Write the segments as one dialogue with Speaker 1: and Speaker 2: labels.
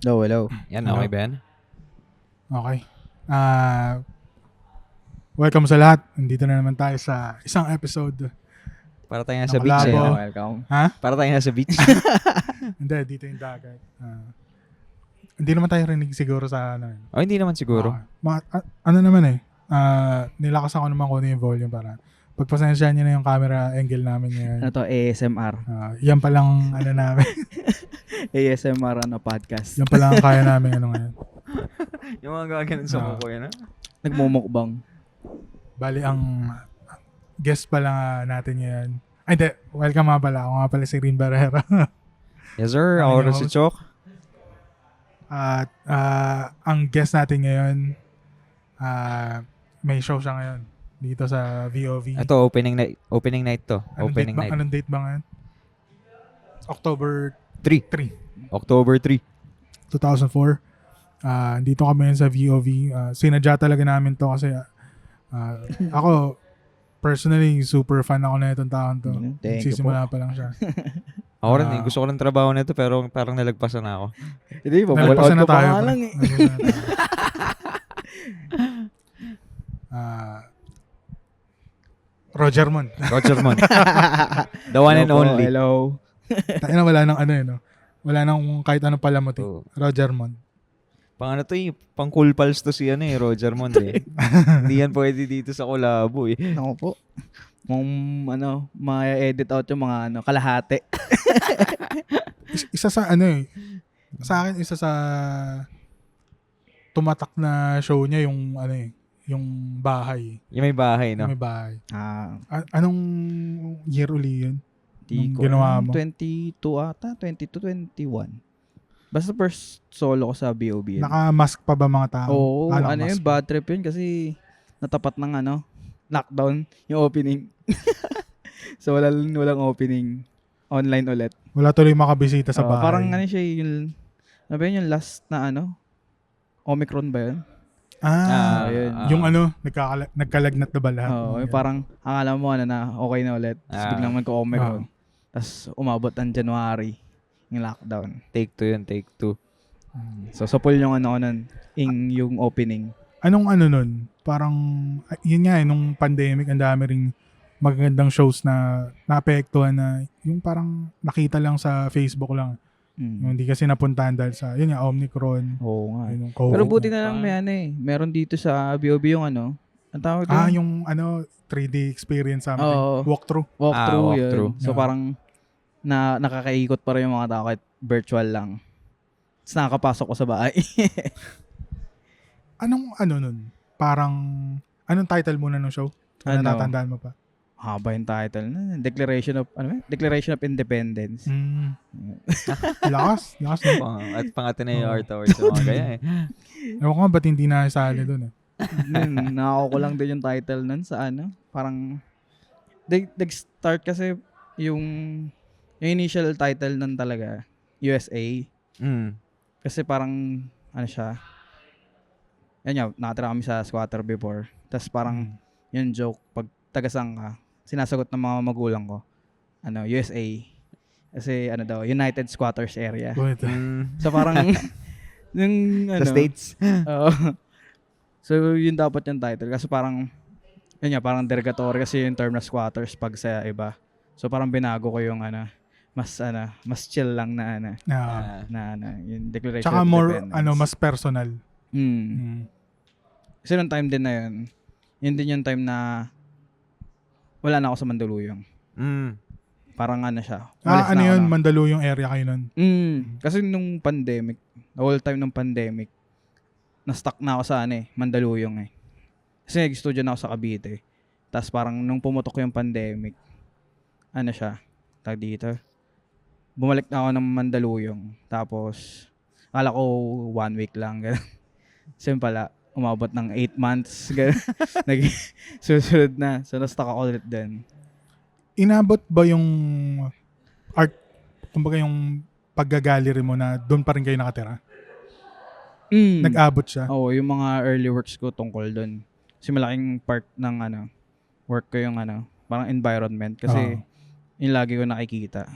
Speaker 1: Hello.
Speaker 2: Yan,
Speaker 3: Hello?
Speaker 2: okay ba yan?
Speaker 3: Okay. Welcome sa lahat. Nandito na naman tayo sa isang episode
Speaker 2: Para tayo nga
Speaker 3: ng
Speaker 2: sa beach eh.
Speaker 3: Labo.
Speaker 2: No?
Speaker 1: Welcome.
Speaker 3: Ha?
Speaker 2: Para tayo nga sa beach.
Speaker 3: Hindi, dito yung dagat. Hindi naman tayo rinig siguro sa ano.
Speaker 2: O, hindi naman siguro.
Speaker 3: Ano naman eh. Nilakas ako naman kung yung volume para pagpasensyahan niyo na yung camera angle namin ngayon.
Speaker 1: Ano to? ASMR.
Speaker 3: Yan palang ano namin.
Speaker 1: ASMR podcast.
Speaker 3: Yan palang ang kaya namin ano ngayon.
Speaker 2: Yung mga gaganon sa mukha yan, ha?
Speaker 1: Nagmumukbang.
Speaker 3: Bali ang guest pala natin ngayon. Ay, hindi. Welcome nga pala. Ako nga pala si Rin Barrera.
Speaker 2: Yes, sir.
Speaker 3: Ano
Speaker 2: Ako
Speaker 3: yung
Speaker 2: rin si
Speaker 3: host?
Speaker 2: Chok.
Speaker 3: At ang guest natin ngayon, may show siya ngayon dito sa VOV.
Speaker 2: Ito, opening night to.
Speaker 3: Anong date ba ngayon? October
Speaker 2: 3.
Speaker 3: 3,
Speaker 2: October 3.
Speaker 3: 2004. Dito kami ngayon sa VOV. Sinadya talaga namin to kasi ako, personally, super fan ako na itong taon to.
Speaker 1: Thank you
Speaker 3: Sisimula pa lang siya.
Speaker 2: Ako rin, gusto ko ng trabaho nito pero parang nalagpasan na ako.
Speaker 1: Hindi,
Speaker 3: Nalagpasan na tayo.
Speaker 1: pa lang eh.
Speaker 3: Nalagpasan na tayo. Roger Mon.
Speaker 2: Roger Mon. The one and only.
Speaker 1: Hello.
Speaker 3: Tayo na wala nang ano eh, no? Wala nang kahit anong palamuti.
Speaker 2: Oh.
Speaker 3: Roger Mon.
Speaker 2: Pang ano to eh, pang cool pals to si ano eh, Roger Mon eh. Hindi yan pwede dito sa Colabo eh.
Speaker 1: Ako po. Kung ma-edit out yung mga kalahati.
Speaker 3: Isa sa ano eh. Sa akin, isa sa tumatak na show niya yung ano eh, yung bahay.
Speaker 2: Yung may bahay, no?
Speaker 3: Yung may bahay. Anong year uli yun?
Speaker 1: Di
Speaker 3: Nung
Speaker 1: ko
Speaker 3: ginawa
Speaker 1: alam,
Speaker 3: mo?
Speaker 1: 22 ata, 22, 21. Basta first solo ko sa BOB.
Speaker 3: Naka-mask pa ba mga tao?
Speaker 1: Oo, ano
Speaker 3: naka-mask
Speaker 1: yun,
Speaker 3: pa.
Speaker 1: bad trip yun kasi natapat ng lockdown yung opening. So walang opening. Online ulit.
Speaker 3: Wala tuloy makabisita sa bahay.
Speaker 1: Parang siya yung, ano ba yun, yung last na Omicron ba yun?
Speaker 3: Yun.
Speaker 1: yun.
Speaker 3: Yung nagkalagnat na ba lahat?
Speaker 1: Oo, yung parang akala mo na okay na ulit. Tapos biglang magka-Omicron. Tapos umabot ang January yung lockdown.
Speaker 2: Take 2 yun, take 2.
Speaker 1: So sa pool yung yung opening.
Speaker 3: Anong nun? Parang, yun nga nung pandemic, ang dami ring magagandang shows na naapektuhan na yung parang nakita lang sa Facebook lang. Yung hindi kasi napuntahan dahil sa, yun nga, Omicron.
Speaker 1: Oo nga.
Speaker 3: Yung
Speaker 1: Pero buti na lang may meron dito sa BOB yung ang tawag doon?
Speaker 3: yung 3D experience something. Walkthrough.
Speaker 1: Walkthrough yun. So
Speaker 3: Yeah.
Speaker 1: parang nakakaikot pa rin yung mga tao kahit virtual lang. Tapos nakakapasok ko sa bahay.
Speaker 3: Anong nun? Parang, anong title muna ng show? Natatandaan mo pa?
Speaker 1: Haba yung title na. Declaration of Independence.
Speaker 3: Lakas.
Speaker 2: At pang-Ateneo Art Awards yung mga gaya eh.
Speaker 3: Ewan ko nga ba't hindi na sali dun eh.
Speaker 1: Nakako ko lang din yung title nun sa parang nag-start kasi yung initial title nun talaga USA. Kasi parang siya, yan nga, nakatira kami sa squatter before. Tapos parang yung joke, pag tagasang ka, sinasagot ng mga magulang ko, USA. Kasi United Squatters Area. So parang yung
Speaker 2: Sa States.
Speaker 1: So yun dapat yung title kasi parang yun nga, parang derogatory kasi yung term na squatters pag sa iba. So parang binago ko yung mas chill lang na yung Declaration
Speaker 3: Tsaka
Speaker 1: of
Speaker 3: more
Speaker 1: Independence.
Speaker 3: mas personal.
Speaker 1: Kasi nung time din na yun din yung time na wala na ako sa Mandaluyong. Parang siya.
Speaker 3: Ano yun? Mandaluyong area kayo nun?
Speaker 1: Kasi nung pandemic, the whole time ng pandemic, na-stuck na ako sa Mandaluyong eh. Kasi nag-studio na ako sa Cavite. Tapos parang nung pumutok yung pandemic, tag dito, bumalik na ako ng Mandaluyong. Tapos, akala ko 1 week lang. So yun pala, umabot ng 8 months. Susunod na. So na-stuck ako ulit din.
Speaker 3: Inabot ba yung art, kumbaga yung paggagallery mo na doon pa rin kayo nakatira? Nag-abot siya?
Speaker 1: Oo, yung mga early works ko tungkol doon. Kasi malaking part ng work ko yung parang environment. Kasi yung lagi ko nakikita.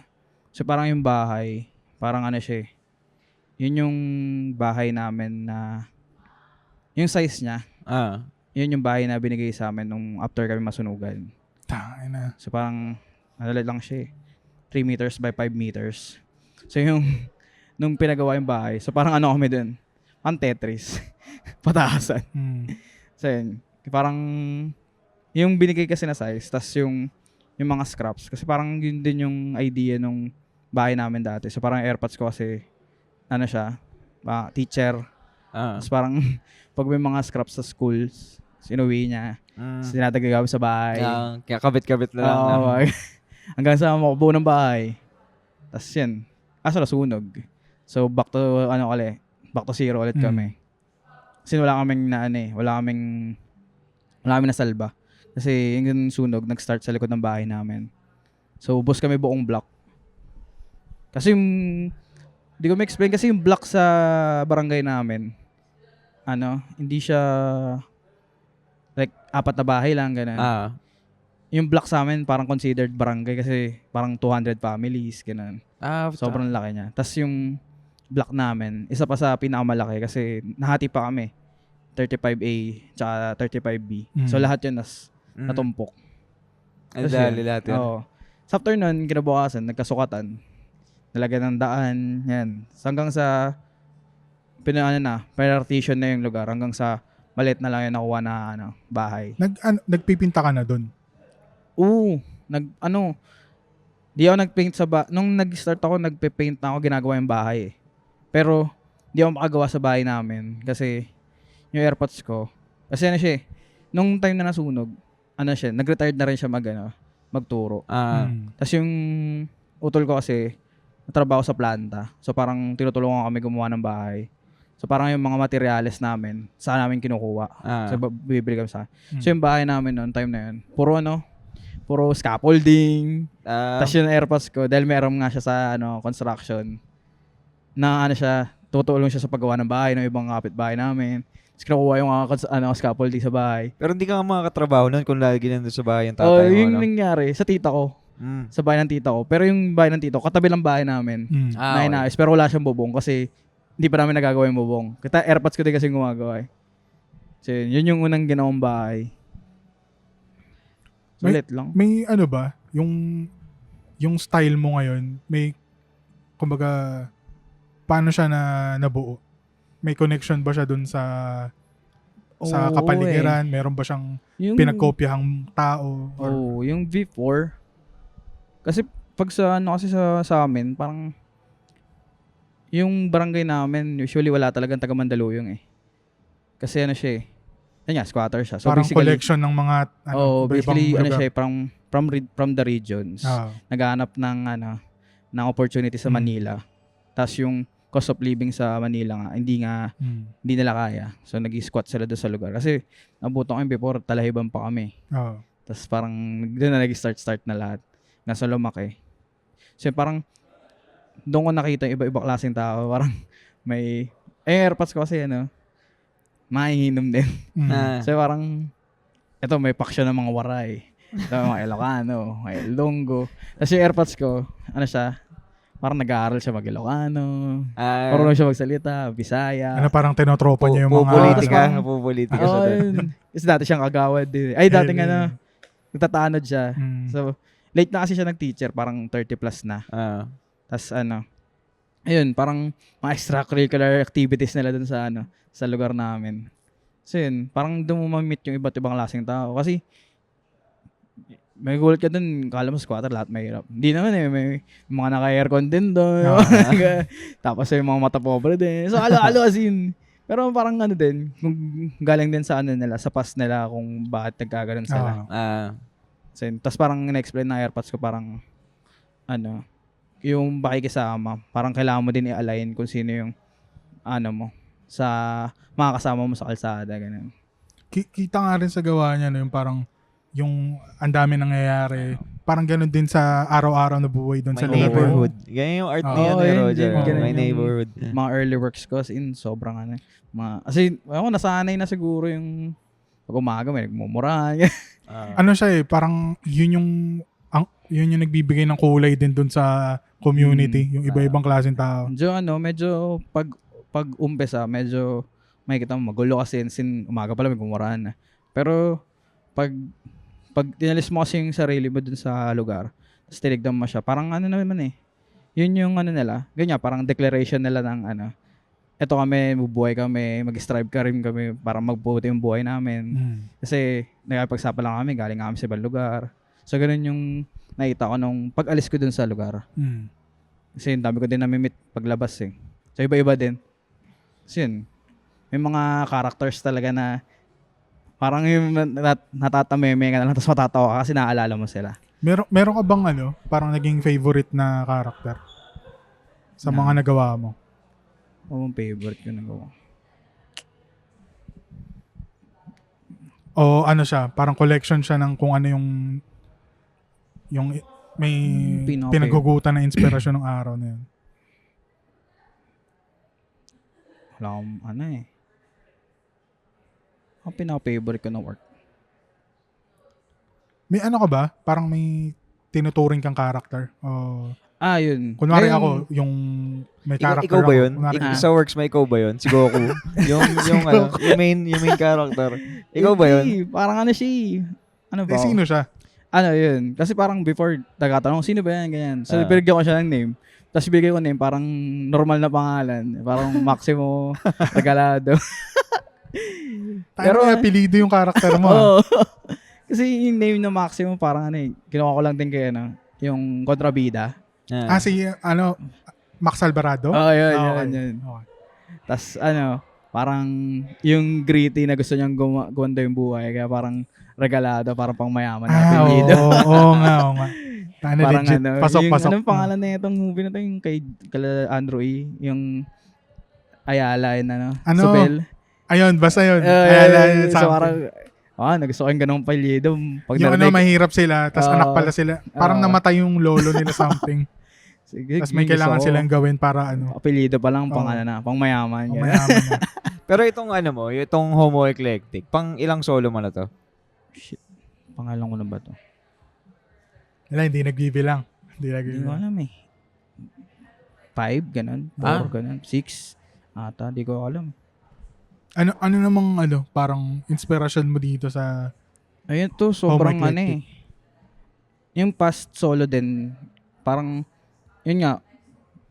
Speaker 1: So parang yung bahay, parang siya yun yung bahay namin na, yung size niya, yun yung bahay na binigay sa amin nung after kami masunugan.
Speaker 3: Tangin na.
Speaker 1: So parang, ano lang siya 3 meters by 5 meters. So yung, nung pinagawa yung bahay, so parang ano kami dun, ang Tetris. Pataasan. So yun, parang, yung binigay kasi na size, tas yung mga scraps. Kasi parang yun din yung idea nung bahay namin dati. So parang AirPods ko kasi, ano siya, teacher. Tapos parang, pag may mga scraps sa schools, sinuwi niya. Sinatagagawa sa bahay.
Speaker 2: Kaya kabit-kabit na lang.
Speaker 1: Hanggang sa makabuo ng bahay. Tapos yan. Nasunog. So back to zero ulit kami. Kasi wala kaming nasalba. Kasi yung sunog, nag-start sa likod ng bahay namin. So ubos kami buong block. Kasi hindi ko ma-explain kasi yung block sa barangay namin, hindi siya like 4 na bahay lang, ganun. Yung block sa amin parang considered barangay kasi parang 200 families, ganun. Sobrang laki niya. Tapos yung block namin, isa pa sa pinakamalaki kasi nahati pa kami. 35A tsaka 35B. So lahat yun natumpok.
Speaker 2: Ang dali lahat yun.
Speaker 1: Oo. Sa after nun, kinabukasan, nagkasukatan. Nalagyan ng daan, yan. So hanggang sa partition na yung lugar hanggang sa maliit na lang yung nakuha na bahay.
Speaker 3: Nagpipinta ka na doon?
Speaker 1: Oo. Di ako nagpaint nung nag-start ako, nagpe-paint na ako, ginagawa yung bahay. Pero, di ako makagawa sa bahay namin kasi yung AirPods ko, kasi nung time na nasunog, nag-retired na rin siya magturo. Tapos yung utol ko kasi, natrabaho sa planta. So parang tinutulungan kami gumawa ng bahay. So parang yung mga materyales namin, saan namin kinukuha. So bibili kami sa. So yung bahay namin noon, time na yun, puro scaffolding. Tapos yung AirPods ko, dahil meron nga siya sa construction, na tutulong siya sa paggawa ng bahay ng ibang kapitbahay namin. Tapos kinukuha yung scaffolding sa bahay.
Speaker 2: Pero hindi ka nga makakatrabaho nun kung lagi nandun sa bahay yung tatay mo.
Speaker 1: Yung nangyari sa tita ko. Sa bahay ng tita ko. Pero yung bahay ng tito, katabi lang bahay namin. Na inayos. Pero wala siyang bubong kasi hindi pa namin nagagawa yung bubong. Kita AirPods ko din kasi gumagawa . So yun yung unang ginawang bahay. Sulit lang.
Speaker 3: May ba? Yung style mo ngayon, may kumbaga paano siya nabuo? May connection ba siya dun sa kapaligiran? Meron ba siyang pinagkopyahang tao?
Speaker 1: Yung V4. Kasi pag sa amin, parang yung barangay namin, usually wala talagang taga Mandaluyong . Kasi squatter siya. So
Speaker 3: parang collection ng mga
Speaker 1: basically
Speaker 3: ibang
Speaker 1: siya from the regions. Naghahanap ng opportunity sa Manila. Tapos yung cost of living sa Manila nga, hindi nila kaya. So nag-squat sila doon sa lugar. Kasi nabuto kami before, Talahiban pa kami. Tapos parang doon na nag-start na lahat. Nasa lumaki. So parang doon ko nakita yung iba-iba klaseng tao. Parang may AirPods ko kasi maihinom din. So parang ito may paksyon ng mga Waray. Ito mga Ilocano, mga Ilonggo. Tapos yung AirPods ko, parang nag-aaral siya mag-Ilocano. Marunong siya magsalita, Bisaya.
Speaker 3: Parang tinotropa niya yung mga...
Speaker 2: Pupolitika siya doon.
Speaker 1: Kasi dati siyang agawad din. Ay, dati nagtatanod siya. So, late na kasi siya nag-teacher, parang 30 plus na. Tapos ayun, parang mga extracurricular activities nila dun sa lugar namin. So yun, parang doon mo ma-meet yung iba't ibang klaseng tao. Kasi, may gulat ka dun, kala mo squatter, lahat mahirap. Hindi naman may mga naka-aircon din doon. Tapos may mga mata pobre din. So alo-alo as in. Pero parang din, kung galing din sa nila, sa past nila kung bakit nagkaganon sila. So yun, tapos parang na-explain na AirPods ko parang, yung pakikisama, parang kailangan mo din i-align kung sino yung, mo, sa mga kasama mo sa kalsada, ganun.
Speaker 3: Kita nga rin sa gawa niya, yung parang, yung ang dami nangyayari. Parang gano'n din sa araw-araw na buhay doon sa
Speaker 2: neighborhood. Ganyan yung art niya ni Roger. My neighborhood.
Speaker 1: Mga early works ko, sobrang kasi nasanay na siguro yung pag umaga may nagmumurahan.
Speaker 3: Siya parang yun yung nagbibigay ng kulay din doon sa community, yung iba-ibang klaseng tao.
Speaker 1: Medyo pag umpisa, medyo makikita mo magulo kasi umaga pa lang may gumurahan na. Pero pag tinalis mo kasi yung sarili mo dun sa lugar, tapos tinignan mo siya, parang naman yun yung nila, ganyan, parang declaration nila ng eto kami, bubuhay kami, mag-strive ka rin kami para magbuti yung buhay namin. Kasi nagpagsapan lang kami, galing kami sa ibang lugar. So ganun yung nakita ko nung pag-alis ko dun sa lugar. Kasi ang dami ko din namimit paglabas eh. So iba-iba din. Kasi yun, may mga characters talaga na parang yung natatameme ka na lang tapos matatawa ka kasi naaalala mo sila.
Speaker 3: Meron ka bang parang naging favorite na character sa mga nagawa mo?
Speaker 1: Ang favorite ko nagawa.
Speaker 3: O siya, parang collection siya ng kung ano yung may pinaghugutan na inspirasyon ng araw na yun.
Speaker 1: Wala akong ang pinaka-favorite ko na work.
Speaker 3: May ka ba? Parang may tinuturing kang character? O
Speaker 1: Yun.
Speaker 3: kunwari
Speaker 1: Ngayon,
Speaker 3: ako, yung may character
Speaker 2: Ikaw ba yun?
Speaker 3: Kunwari,
Speaker 2: Sa works mo, ikaw ba yun? Si Goku? yung main character. Ikaw ba yun?
Speaker 1: Hindi, parang siya eh. Ano ba?
Speaker 3: sino siya?
Speaker 1: Yun. Kasi parang before, nagtatanong, sino ba yan? Ganyan. So,
Speaker 2: Ah.
Speaker 1: binigyan ko siya ng name. Tapos bigay ko name, parang normal na pangalan. Parang Maximo Regalado.
Speaker 3: Pero apelido yung character mo.
Speaker 1: Oo. Kasi yung name na Maximo, parang kinuha ko lang din kay yung kontrabida.
Speaker 3: Si Max Alvarado?
Speaker 1: Yun,
Speaker 3: Okay.
Speaker 1: yun.
Speaker 3: Okay.
Speaker 1: Tapos parang yung gritty na gusto niyang gumanda yung buhay. Kaya parang regalado, parang pang mayaman na apelido.
Speaker 3: Oo nga.
Speaker 1: Parang
Speaker 3: Legit. Pasok.
Speaker 1: Anong pangalan na itong movie na ito? Yung kay Andrew E. Yung Ayala yun, Subel.
Speaker 3: Ayun, basta yun.
Speaker 1: So
Speaker 3: Something.
Speaker 1: parang, nagusto ko yung ganong apelido. Pag
Speaker 3: Yung
Speaker 1: narinig,
Speaker 3: mahirap sila, tapos anak pala sila. Parang namatay yung lolo nila something.
Speaker 1: sige,
Speaker 3: Tapos may kailangan silang gawin para
Speaker 1: apelido pa lang, pang
Speaker 3: Oo.
Speaker 1: pang mayaman. ganun.
Speaker 3: mayaman na.
Speaker 2: Pero itong itong Homo Eclectic, pang ilang solo mo na to?
Speaker 1: Shit. Pangalan ko na ba to?
Speaker 3: Wala, hindi nagbibilang.
Speaker 1: Hindi ko alam eh. 5, ganun. 4, ganun. 6. Di ko alam.
Speaker 3: Ano namang parang inspirasyon mo dito sa
Speaker 1: Ayun to, sobrang
Speaker 3: Homo Eclectic.
Speaker 1: Yung past solo din, parang, yun nga,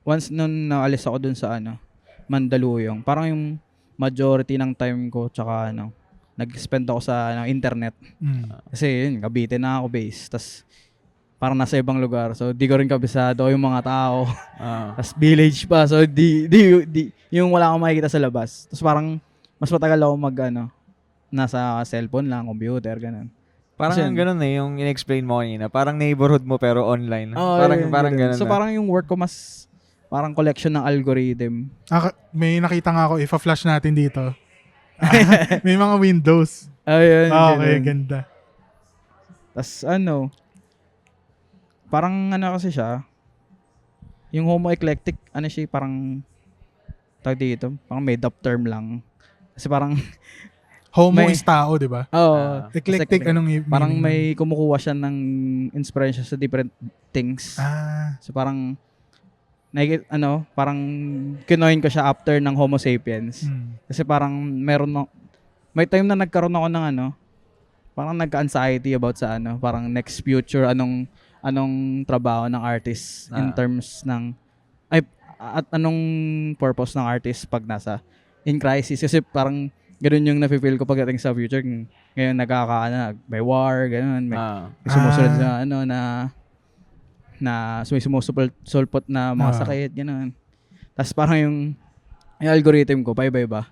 Speaker 1: once nun naalis ako dun sa Mandaluyong, parang yung majority ng time ko, tsaka nag-spend ako sa internet. Kasi yun, Cavite na ako base. Tapos, parang nasa ibang lugar. So, di ko rin kabisado yung mga tao. Tapos, village pa. So, yung wala akong makikita sa labas. Tapos, parang, mas matagal ako nasa cellphone lang, computer, ganun.
Speaker 2: Parang
Speaker 1: Kasi,
Speaker 2: ganun yung in-explain mo kanina. Parang neighborhood mo pero online. Parang ganun.
Speaker 1: So, parang yung work ko mas, parang collection ng algorithm.
Speaker 3: May nakita nga ako, ipa-flash natin dito. May mga windows.
Speaker 1: Ayun.
Speaker 3: Okay, ganda.
Speaker 1: Tapos parang kasi siya, yung Homo Eclectic, siya parang, tawag dito, parang made up term lang. Kasi parang,
Speaker 3: Homo is tao, di ba? Eclectic,
Speaker 1: kasi,
Speaker 3: anong meaning?
Speaker 1: parang may kumukuha siya ng inspiration sa different things. So parang, parang kinoin ko siya after ng Homo sapiens. Kasi parang may time na nagkaroon ako ng parang nagka-anxiety about sa parang next future, anong trabaho ng artist in terms ng, at anong purpose ng artist pag nasa in crisis. Kasi parang ganun yung nafe-feel ko pagdating sa future. Ngayon may war, ganun. May sumusunod na sumusupot na mga sakit, gano'n. Tapos parang yung algorithm ko, iba-iba.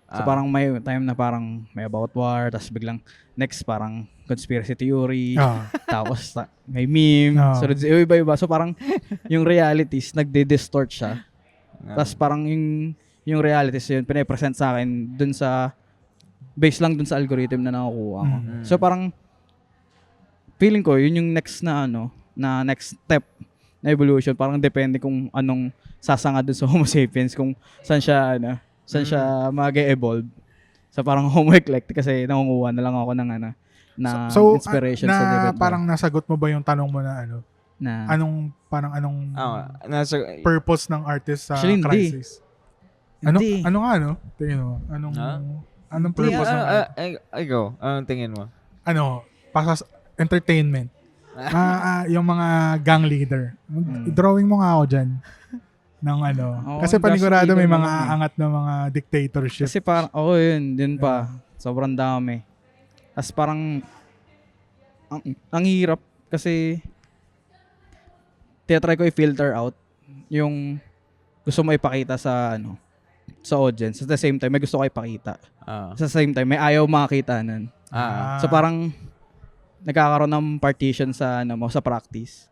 Speaker 1: So parang may time na parang may about war, tapos biglang next parang conspiracy theory, tapos may meme, sunod iba-iba. So parang yung realities, nagde-distort siya. Tapos parang yung realities yun, pinapresent sa akin dun sa, based lang dun sa algorithm na nakukuha ko. So parang, feeling ko, yun yung next na na next step na evolution. Parang depende kung anong sasanga dun sa Homo sapiens, kung saan siya mag-evolve. So parang Homo Eclectic kasi nangunguha na lang ako ng na
Speaker 3: so,
Speaker 1: inspiration sa different
Speaker 3: parang nasagot mo ba yung tanong mo na
Speaker 1: Na,
Speaker 3: Anong
Speaker 2: Nasa,
Speaker 3: purpose ng artist sa
Speaker 1: Actually, hindi.
Speaker 3: crisis? Ano
Speaker 1: Hindi.
Speaker 3: ano nga no? Tingin mo. Anong purpose ng artist?
Speaker 2: ikaw, anong tingin mo?
Speaker 3: Entertainment. Yung mga gang leader. Drawing mo nga ako dyan. Ng
Speaker 1: Oo,
Speaker 3: kasi panigurado
Speaker 1: gang
Speaker 3: may
Speaker 1: leader
Speaker 3: mga
Speaker 1: naman eh.
Speaker 3: aangat na mga dictatorship.
Speaker 1: kasi parang, yun pa. Sobrang dami. Tapos parang, ang hirap kasi, tinatry ko i-filter out yung gusto mo ipakita sa audience. At the same time, may gusto ko ipakita. Sa same time, may ayaw makakita nun. So parang nagkakaroon ng partition sa sa practice.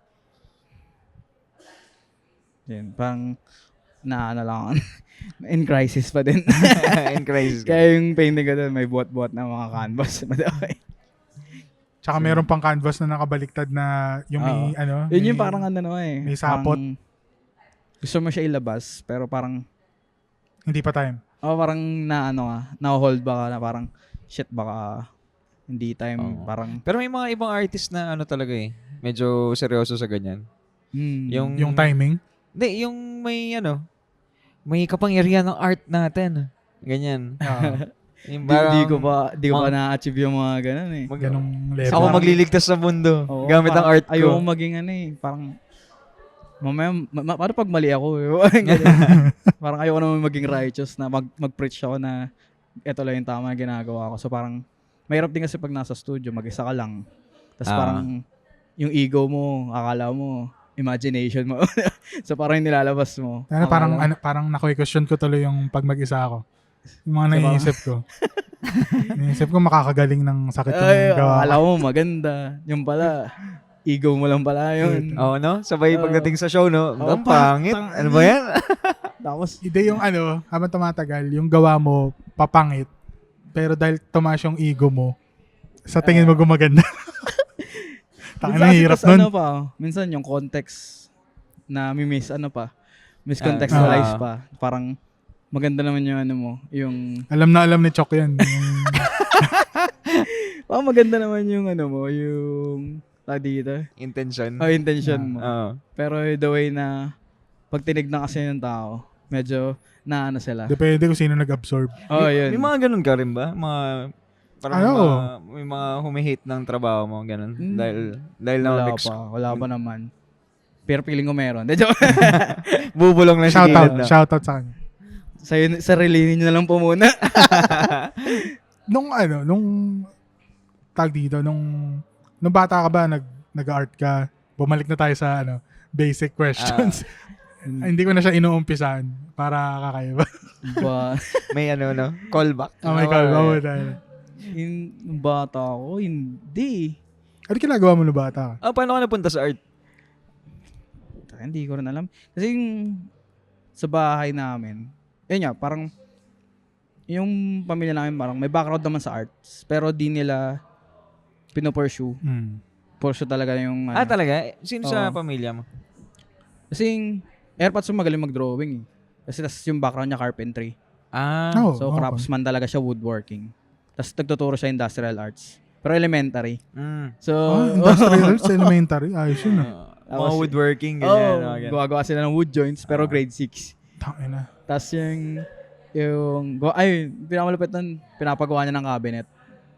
Speaker 1: Yan, parang lang in crisis pa din.
Speaker 2: In crisis.
Speaker 1: Kaya yung painting ko doon, may buhat-buhat na mga canvas.
Speaker 3: Tsaka meron pang canvas na nakabaliktad na yung may
Speaker 1: Yun yung parang
Speaker 3: may sapot.
Speaker 1: Parang, gusto mo siya ilabas, pero parang
Speaker 3: Hindi pa time.
Speaker 1: parang na-hold ba ka na parang, shit, baka hindi time, parang,
Speaker 2: Pero may mga ibang artist na talaga medyo seryoso sa ganyan.
Speaker 3: Yung timing.
Speaker 2: Hindi, yung may kapangyarihan ng art natin. Ganyan. Yung
Speaker 1: di ko pa na-achieve yung mga ganun eh.
Speaker 3: Ganong level.
Speaker 2: Ako magliligtas sa mundo
Speaker 1: Oo,
Speaker 2: gamit ang art ko.
Speaker 1: Ayaw maging parang, mamaya, paano pag mali ako? Parang ayaw ko naman maging righteous na mag-preach ako na ito lang yung tama na ginagawa ko. So parang, mahirap din kasi pag nasa studio, mag-isa ka lang. Tapos parang, yung ego mo, akala mo, imagination mo. So parang yung nilalabas mo.
Speaker 3: Parang na-question ko tuloy yung pag mag-isa ako. Yung mga naiisip ko. Naiisip ko makakagaling ng sakit yung gawa.
Speaker 1: Akala mo maganda. Yung pala, ego mo lang pala yun.
Speaker 2: Oo, no? Sabay pagdating sa show, no? Ang pangit. Ano ba yan?
Speaker 1: Tapos,
Speaker 3: Hindi yung habang tumatagal, yung gawa mo, papangit. Pero dahil tumaas yung ego mo, sa tingin mo gumaganda. Taka na hirap nun.
Speaker 1: Minsan yung context na miscontextualize pa. Parang, maganda naman yung yung...
Speaker 3: Alam ni Chok yan.
Speaker 1: maganda naman yung yung... dito.
Speaker 2: Intention.
Speaker 1: Intention mo. Pero the way na pag tinignan kasi ng tao, medyo sila.
Speaker 3: Depende kung sino nag-absorb.
Speaker 1: Yun.
Speaker 2: May mga ganun ka rin ba? Parang may mga humihate ng trabaho mo, ganun. Dahil na
Speaker 1: Wala pa naman. Pero feeling ko meron.
Speaker 2: Bubulong lang sa gilid na.
Speaker 3: Shoutout sa kanya.
Speaker 1: Sarilinin nyo na lang po muna.
Speaker 3: Nung tag dito, nung bata ka ba, nag-art ka, bumalik na tayo sa basic questions. Hindi ko na siya inuumpisan para kakaiba.
Speaker 2: May callback.
Speaker 3: May callback tayo.
Speaker 1: Yung bata ako, hindi.
Speaker 3: Ano ginagawa mo nung bata ka?
Speaker 2: Paano ka napunta sa art?
Speaker 1: Hindi ko rin alam. Kasi sa bahay namin, yun nga, parang yung pamilya namin parang may background naman sa arts, pero di nila pinopursue. Pursue talaga yung
Speaker 2: talaga? Sino sa pamilya mo?
Speaker 1: Kasi yung airpods yung magaling mag-drawing eh. Kasi tas yung background niya carpentry. So craftsman talaga siya, woodworking. Tapos nagtuturo siya industrial arts. Pero elementary. So
Speaker 3: industrial arts, elementary. Ayos yun
Speaker 2: mga woodworking, ganyan.
Speaker 1: Gumagawa sila ng wood joints, pero grade 6.
Speaker 3: Tangina.
Speaker 1: Tapos pinakamalupit nun, pinapagawa niya ng cabinet.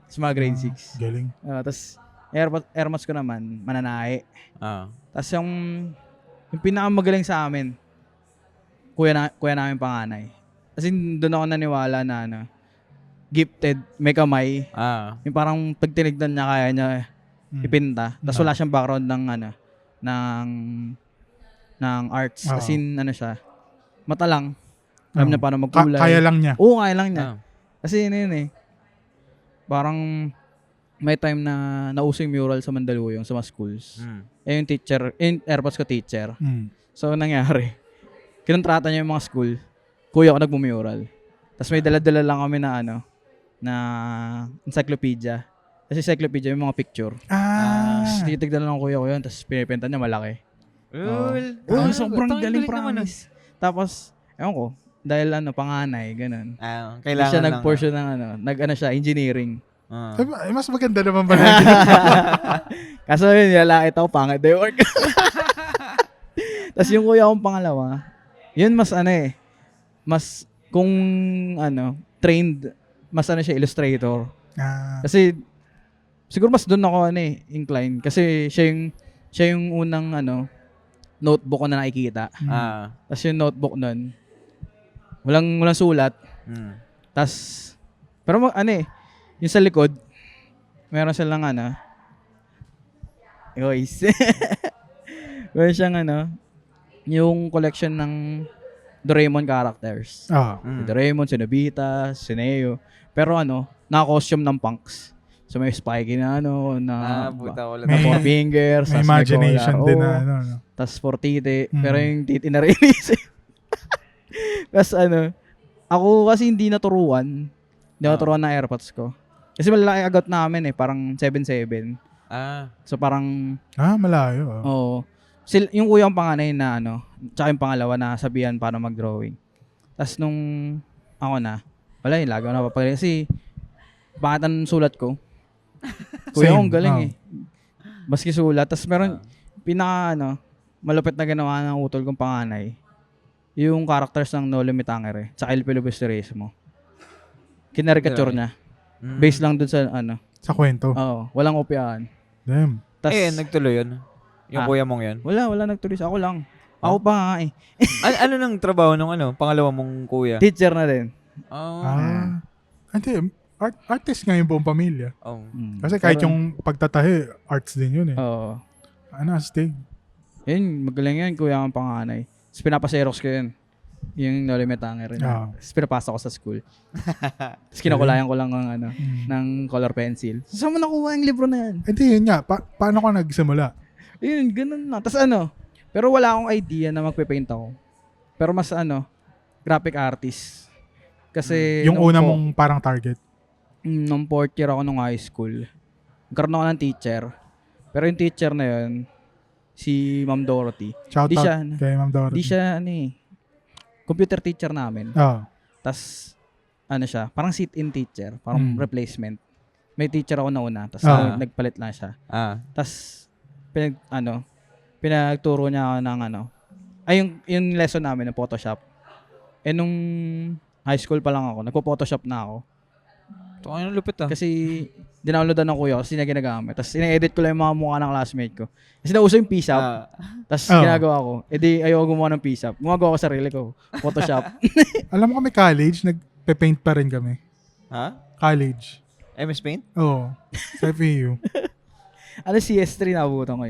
Speaker 1: Tapos mga grade 6.
Speaker 3: Galing.
Speaker 1: Tapos airpods ko naman, mananae. Tapos yung pinakamagaling sa amin, kuya namin panganay. Kasi doon ako naniwala na gifted, may kamay. Yung parang pag tinignan niya, kaya niya ipinta. Tapos wala siyang background ng arts. As in, siya, mata lang. Alam niya paano magkulay.
Speaker 3: Kaya lang niya.
Speaker 1: Oo, kaya lang niya. Kasi yun parang may time na nauso yung mural sa Mandaluyong, sa mga schools. Yung teacher, airpods ko teacher. So, nangyari, kinontrata niya yung mga school, kuya ko nagmumural. Tapos may dala-dala lang kami na encyclopedia. Kasi encyclopedia yung mga picture. Tapos titignan lang ng kuya ko yun, tapos pinipenta niya malaki. Sobrang galing promise. Tapos, ewan ko, dahil panganay, ganun.
Speaker 2: Kailangan
Speaker 1: siya nag-portion ng siya, engineering.
Speaker 3: Mas maganda naman pala.
Speaker 1: Kaso yun, lalaki ako, pangit na yung work. Tapos yung kuya kong pangalawa, yun mas mas kung trained, mas siya, illustrator. Kasi, siguro mas doon ako incline. Kasi siya yung unang notebook ko na nakikita. Tapos yung notebook nun, walang sulat. Tapos, pero yung sa likod, meron silang guys. Meron siyang yung collection ng Doraemon characters. Si Doraemon, si Nobita, si Neo. Pero naka-costume ng punks. So may Spikey na na four fingers.
Speaker 3: May imagination din na
Speaker 1: Tas 4 titi. Pero yung titi na release. Tapos ako kasi hindi naturuan. Hindi naturuan ng AirPods ko. Kasi malaki agad namin parang 7'7". So parang...
Speaker 3: malayo.
Speaker 1: Oo. Yung kuya kong panganay na tsaka yung pangalawa na sabihan paano mag-drawing. Tapos nung ako na, wala yung lagaw na papagaling. Kasi bakit ang sulat ko? Kuya kong galing Baski sulat. Tapos meron, malupit na ginawa ng utol kong panganay. Yung characters ng No Limit Tangere. Tsaka El Pilibustrismo. Kinarikature niya. Based lang dun sa
Speaker 3: sa kwento.
Speaker 1: Oo. Walang opyaan.
Speaker 3: Damn.
Speaker 2: Nagtuloy yun. Yung kuya mong yan.
Speaker 1: Wala nagtuloy. Ako lang. Ako pa nga
Speaker 2: ano nang trabaho nung pangalawa mong kuya?
Speaker 1: Teacher na din.
Speaker 3: Hindi. Artist nga yung buong pamilya. Kasi kahit yung pagtatahi, arts din yun
Speaker 1: Oo.
Speaker 3: Stage.
Speaker 1: Yun, magaling yan, kuya ang panganay. Tapos pinapaserox ko yun. Yung No Limit Tangere. Tapos pinapasa ko sa school. Tapos kinakulayan ko lang ng color pencil. Saan mo nakuha yung libro na yan?
Speaker 3: Hindi, yun nga. Paano ka nagsimula?
Speaker 1: Yun, ganun na. Tapos pero wala akong idea na magpe-paint ako. Pero mas graphic artist. Kasi
Speaker 3: yung una mong parang target?
Speaker 1: Nung 4th year ako nung high school, nagkaroon ako ng teacher. Pero yung teacher na yun, si Ma'am Dorothy.
Speaker 3: Shout out kay Ma'am Dorothy.
Speaker 1: Di siya computer teacher namin. Tas siya, parang sit-in teacher, parang replacement. May teacher ako na una, tas nagpalit lang siya. Tas pinagturo niya ako ng yung lesson namin ng Photoshop. Nung high school pa lang ako, nagpo-Photoshop na ako.
Speaker 2: Ito kayo lupit
Speaker 1: Kasi dinownloadan ng kuya kasi na ginagamit. Tapos ina-edit ko lang yung mga mukha ng classmate ko. Kasi nauso yung PSAP. Tapos ginagawa ko. Ayoko gumawa ng PSAP. Gumagawa ko sarili ko. Photoshop.
Speaker 3: Alam mo kami college, nagpe-paint pa rin kami. College.
Speaker 2: MS Paint?
Speaker 3: Oo. Sa FEU.
Speaker 1: CS3 nabutan ko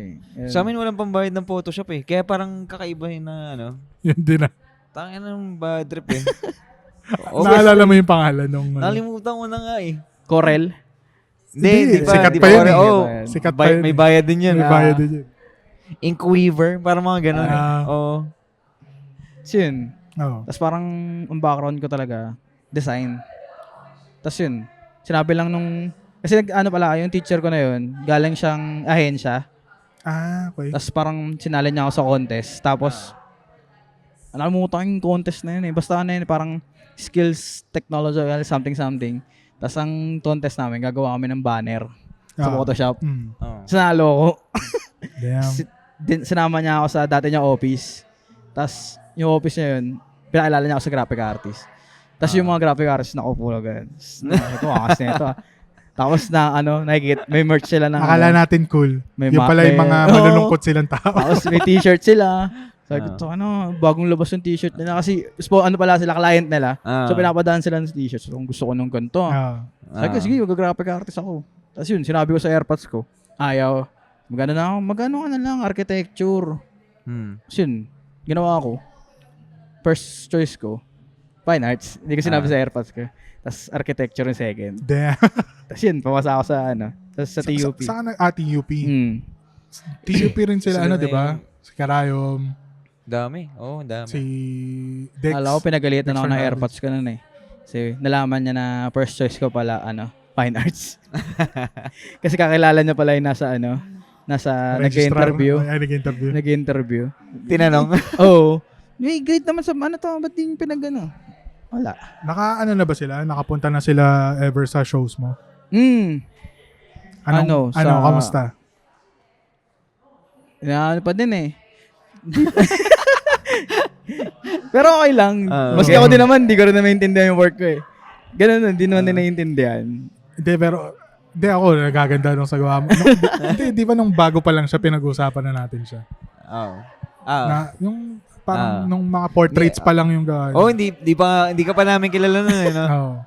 Speaker 2: Sa amin walang pambayad ng Photoshop Kaya parang kakaibahin na
Speaker 3: Yun din
Speaker 2: Tangin ng bad trip
Speaker 3: Naalala mo yung pangalan nung...
Speaker 2: Nalimutan ko na nga
Speaker 1: Corel?
Speaker 3: Hindi, sikat pa yun Sikat pa yun.
Speaker 2: May bayad din yun.
Speaker 3: May bayad din yun.
Speaker 2: Inkweaver, parang mga ganun
Speaker 1: So yun. Tapos parang ang background ko talaga, design. Tapos yun, sinabi lang nung... Kasi yung teacher ko na yun, galing siyang ahensya.
Speaker 3: Okay.
Speaker 1: Tapos parang sinali niya ako sa contest. Tapos, nalimutan yung contest na yun Basta parang skills, technology, something. Tapos ang contest namin, gagawa kami ng banner sa Photoshop. Sinalo ko.
Speaker 3: Damn.
Speaker 1: Sinama niya ako sa dati niyang office. Tapos yung office niya yun, pinakilala niya ako sa graphic artist. Tapos yung mga graphic artist nakaupo na ganun. Ito, angas na ito. Tapos nakikita, may merch sila ng...
Speaker 3: Akala natin cool. Yung pala yung mga malulungkot silang tao.
Speaker 1: Tapos may t-shirt sila. Sabi ko, bagong labas yung t-shirt nila. Kasi, pala sila, client nila. So, pinapadaan sila ng t-shirt. So, kung gusto ko nung ganito. Sabi ko, sige, mag-graphic artist ako. Tapos yun, sinabi ko sa AirPods ko, ayaw. Magano ka na lang, architecture. Tapos yun, ginawa ko. First choice ko, fine arts. Hindi ko sinabi sa AirPods ko. Tapos architecture yung second.
Speaker 3: Damn.
Speaker 1: Tapos yun, pumasa ako sa TUP.
Speaker 3: Saan TUP? TUP rin sila, di ba? Si Karayom.
Speaker 2: Dami. Dami.
Speaker 3: Si Dex.
Speaker 1: Alam ko, pinagalitan ako ng AirPods ko nun Kasi nalaman niya na first choice ko pala, fine arts. Kasi kakilala niya pala yung nasa nag-interview.
Speaker 2: Tinanong?
Speaker 1: May grade naman sa ba't yung pinagano? Wala.
Speaker 3: Na ba sila? Nakapunta na sila ever sa shows mo? Ano, kamusta?
Speaker 1: Ano pa din eh. Pero okay lang. Maski
Speaker 2: okay.
Speaker 1: ako din naman, di ko rin na maintindihan yung work ko eh. Ganun, di naman din naiintindihan.
Speaker 3: Hindi, pero hindi ako nagaganda nung sa gawa mo. Hindi ba nung bago pa lang siya pinag-uusapan na natin siya? Na yung parang nung mga portraits pa lang yung gawa.
Speaker 2: Hindi ka pa namin kilala nun eh, no?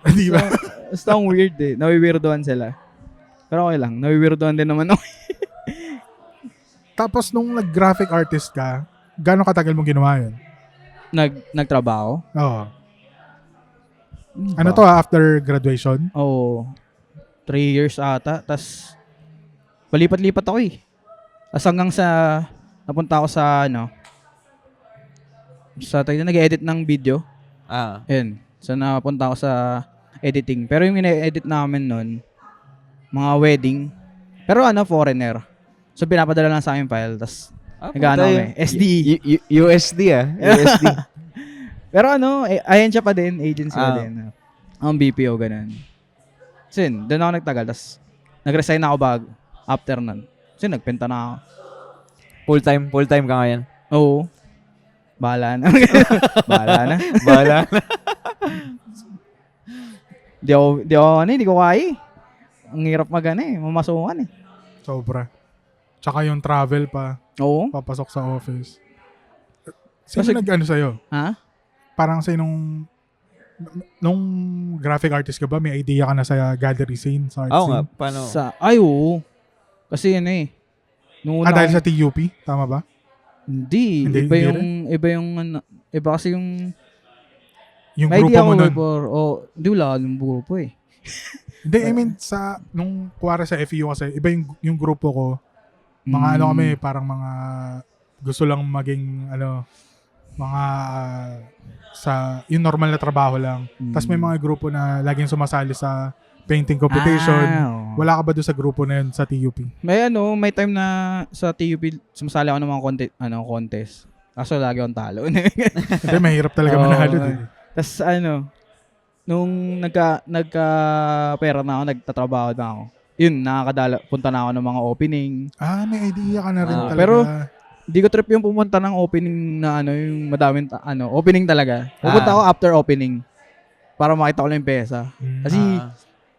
Speaker 3: Di ba?
Speaker 1: Basta ang weird eh. Nawiwirdoan sila. Pero okay lang. Nawiwirdoan din naman ako.
Speaker 3: Tapos nung nag-graphic artist ka, gaano katagal mo ginawa yun?
Speaker 1: Nagtrabaho?
Speaker 3: Oo. Ano to after graduation?
Speaker 1: Oo. 3 years ata. Tas palipat-lipat ako eh. As hanggang sa napunta ako sa nag-edit ng video. Ayun. So napunta ako sa editing. Pero yung ine-edit namin nun, mga wedding. Pero foreigner. So pinapadala lang sa akin file. Tas nag-ano kami. SD.
Speaker 2: USD USD.
Speaker 1: Pero ahensya pa din. Agency pa din. Ang BPO, ganun. So yun, doon ako nagtagal. Tas nag-resign ako after nun. So nagpenta na ako.
Speaker 2: Full time ka ngayon?
Speaker 1: Oo. Bahala na.
Speaker 2: Bahala na.
Speaker 1: Di ko kaya eh. Ang hirap mamasukan eh.
Speaker 3: Sobra. Tsaka yung travel pa.
Speaker 1: Oo.
Speaker 3: Papasok sa office. Sino
Speaker 1: Kasi,
Speaker 3: nag-ano sa'yo?
Speaker 1: Ha?
Speaker 3: Parang nung graphic artist ka ba, may idea ka na sa gallery scene? Sa art
Speaker 2: Oo nga,
Speaker 3: scene?
Speaker 2: paano?
Speaker 1: Oo. Kasi
Speaker 3: dahil sa TUP? Tama ba?
Speaker 1: Hindi. Iba kasi yung
Speaker 3: Yung grupo
Speaker 1: idea
Speaker 3: mo
Speaker 1: ko
Speaker 3: nun?
Speaker 1: Hindi wala yung grupo eh.
Speaker 3: Hindi, I mean, nung kuwara sa FEU kasi, iba yung grupo ko, mga kami, parang mga gusto lang maging, mga yung normal na trabaho lang. Tapos may mga grupo na laging sumasali sa painting competition. Wala ka ba doon sa grupo na yun sa TUP?
Speaker 1: May time na sa TUP sumasali ako ng mga contest. Kaso lagi akong talo.
Speaker 3: Hindi, mahirap talaga manalo.
Speaker 1: Tapos nung nagka-pera na ako, nagtatrabaho na ako. Yun, punta na ako ng mga opening.
Speaker 3: May idea ka na rin talaga.
Speaker 1: Pero, di ko trip yung pumunta ng opening na yung madaming, opening talaga. Pupunta ako after opening. Para makita ko lang yung pesa. Kasi,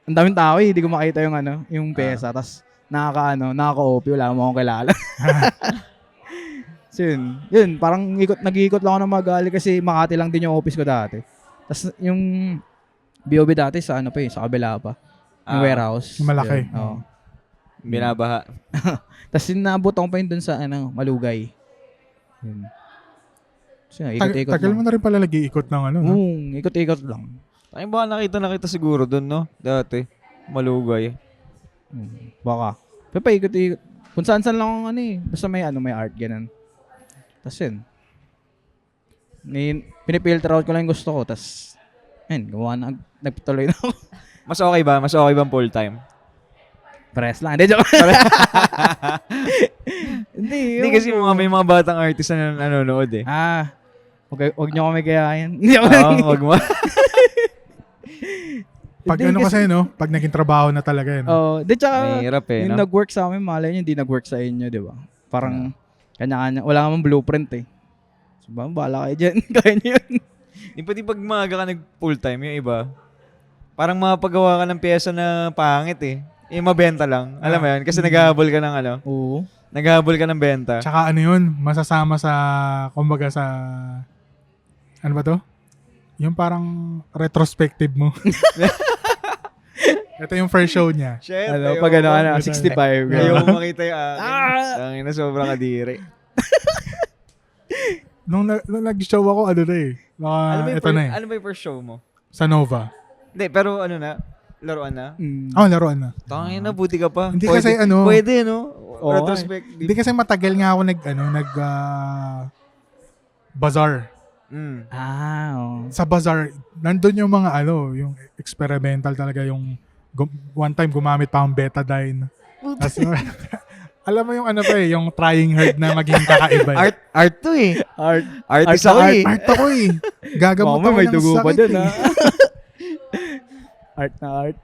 Speaker 1: ang daming tao eh, di ko makita yung pesa. Tapos, nakaka-OP, wala mo akong kilala. So, yun, parang nag-iikot lang ako ng Magali kasi Makati lang din yung office ko dati. Tapos, yung BOB dati sa sa kabila pa. Yung warehouse.
Speaker 3: Yung malaki.
Speaker 1: Oo.
Speaker 2: Binabaha.
Speaker 1: Tapos naabot ako pa yun dun sa Malugay. Yun. So, ikot-ikot
Speaker 3: tagal mo na rin pala nag-iikot ng
Speaker 1: ikot-ikot lang.
Speaker 2: Ay, baka nakita siguro dun, no? Dati. Malugay.
Speaker 1: Baka. Pero pa ikot-ikot. Kung saan-saan lang ako basta may art, ganun. Tapos yun. Pinipilter out ko lang yung gusto ko. Tapos, nagpatuloy na ako.
Speaker 2: Mas okay ba? Mas okay bang full time?
Speaker 1: Press lang. Hindi, joke.
Speaker 2: Hindi kasi may mga batang artist na nanonood eh.
Speaker 1: Okay, wag niyo kami gayahin.
Speaker 2: Wag mo.
Speaker 3: Pag kasi, pag naging trabaho na talaga yun.
Speaker 1: Tsaka,
Speaker 2: mahirap eh,
Speaker 1: yung nag-work sa amin, malay nyo, hindi nag-work sa inyo, di ba? Parang, kanya-kanya, wala namang blueprint eh. So, bahala kayo dyan. Kaya nyo yun.
Speaker 2: Hindi pati pag maaga ka nag-full time, yung iba, parang mapagawa ka ng pyesa na pangit eh. Mabenta lang. Alam mo yun? Kasi naghahabol ka ng
Speaker 1: Oo.
Speaker 2: Naghahabol ka ng benta.
Speaker 3: Tsaka masasama sa, kumbaga sa, ano ba to? Yung parang retrospective mo. Ito yung first show niya.
Speaker 2: Shit.
Speaker 1: Pag 65.
Speaker 2: Ayaw mo makita yung akin. Tangina, sobrang kadiri.
Speaker 3: Nung nag-show ako, ito na eh.
Speaker 2: Ano ba yung first show mo?
Speaker 3: Sa Nova.
Speaker 2: Hindi, pero laruan na?
Speaker 3: Laruan na.
Speaker 2: Tangina, buti ka pa.
Speaker 3: Hindi kasi
Speaker 2: Pwede, no? Retrospective.
Speaker 3: Hindi kasi matagal nga ako bazaar. Sa bazaar, nandun yung mga yung experimental talaga, yung one time gumamit pa akong betadine. Alam mo yung yung trying hard na maging kakaiba.
Speaker 2: Art to eh. Artist ako eh.
Speaker 3: Art ako eh. Gagamot ako
Speaker 1: may
Speaker 3: ng
Speaker 1: dugo
Speaker 3: sakit
Speaker 1: pa dun,
Speaker 3: eh.
Speaker 1: Art na art.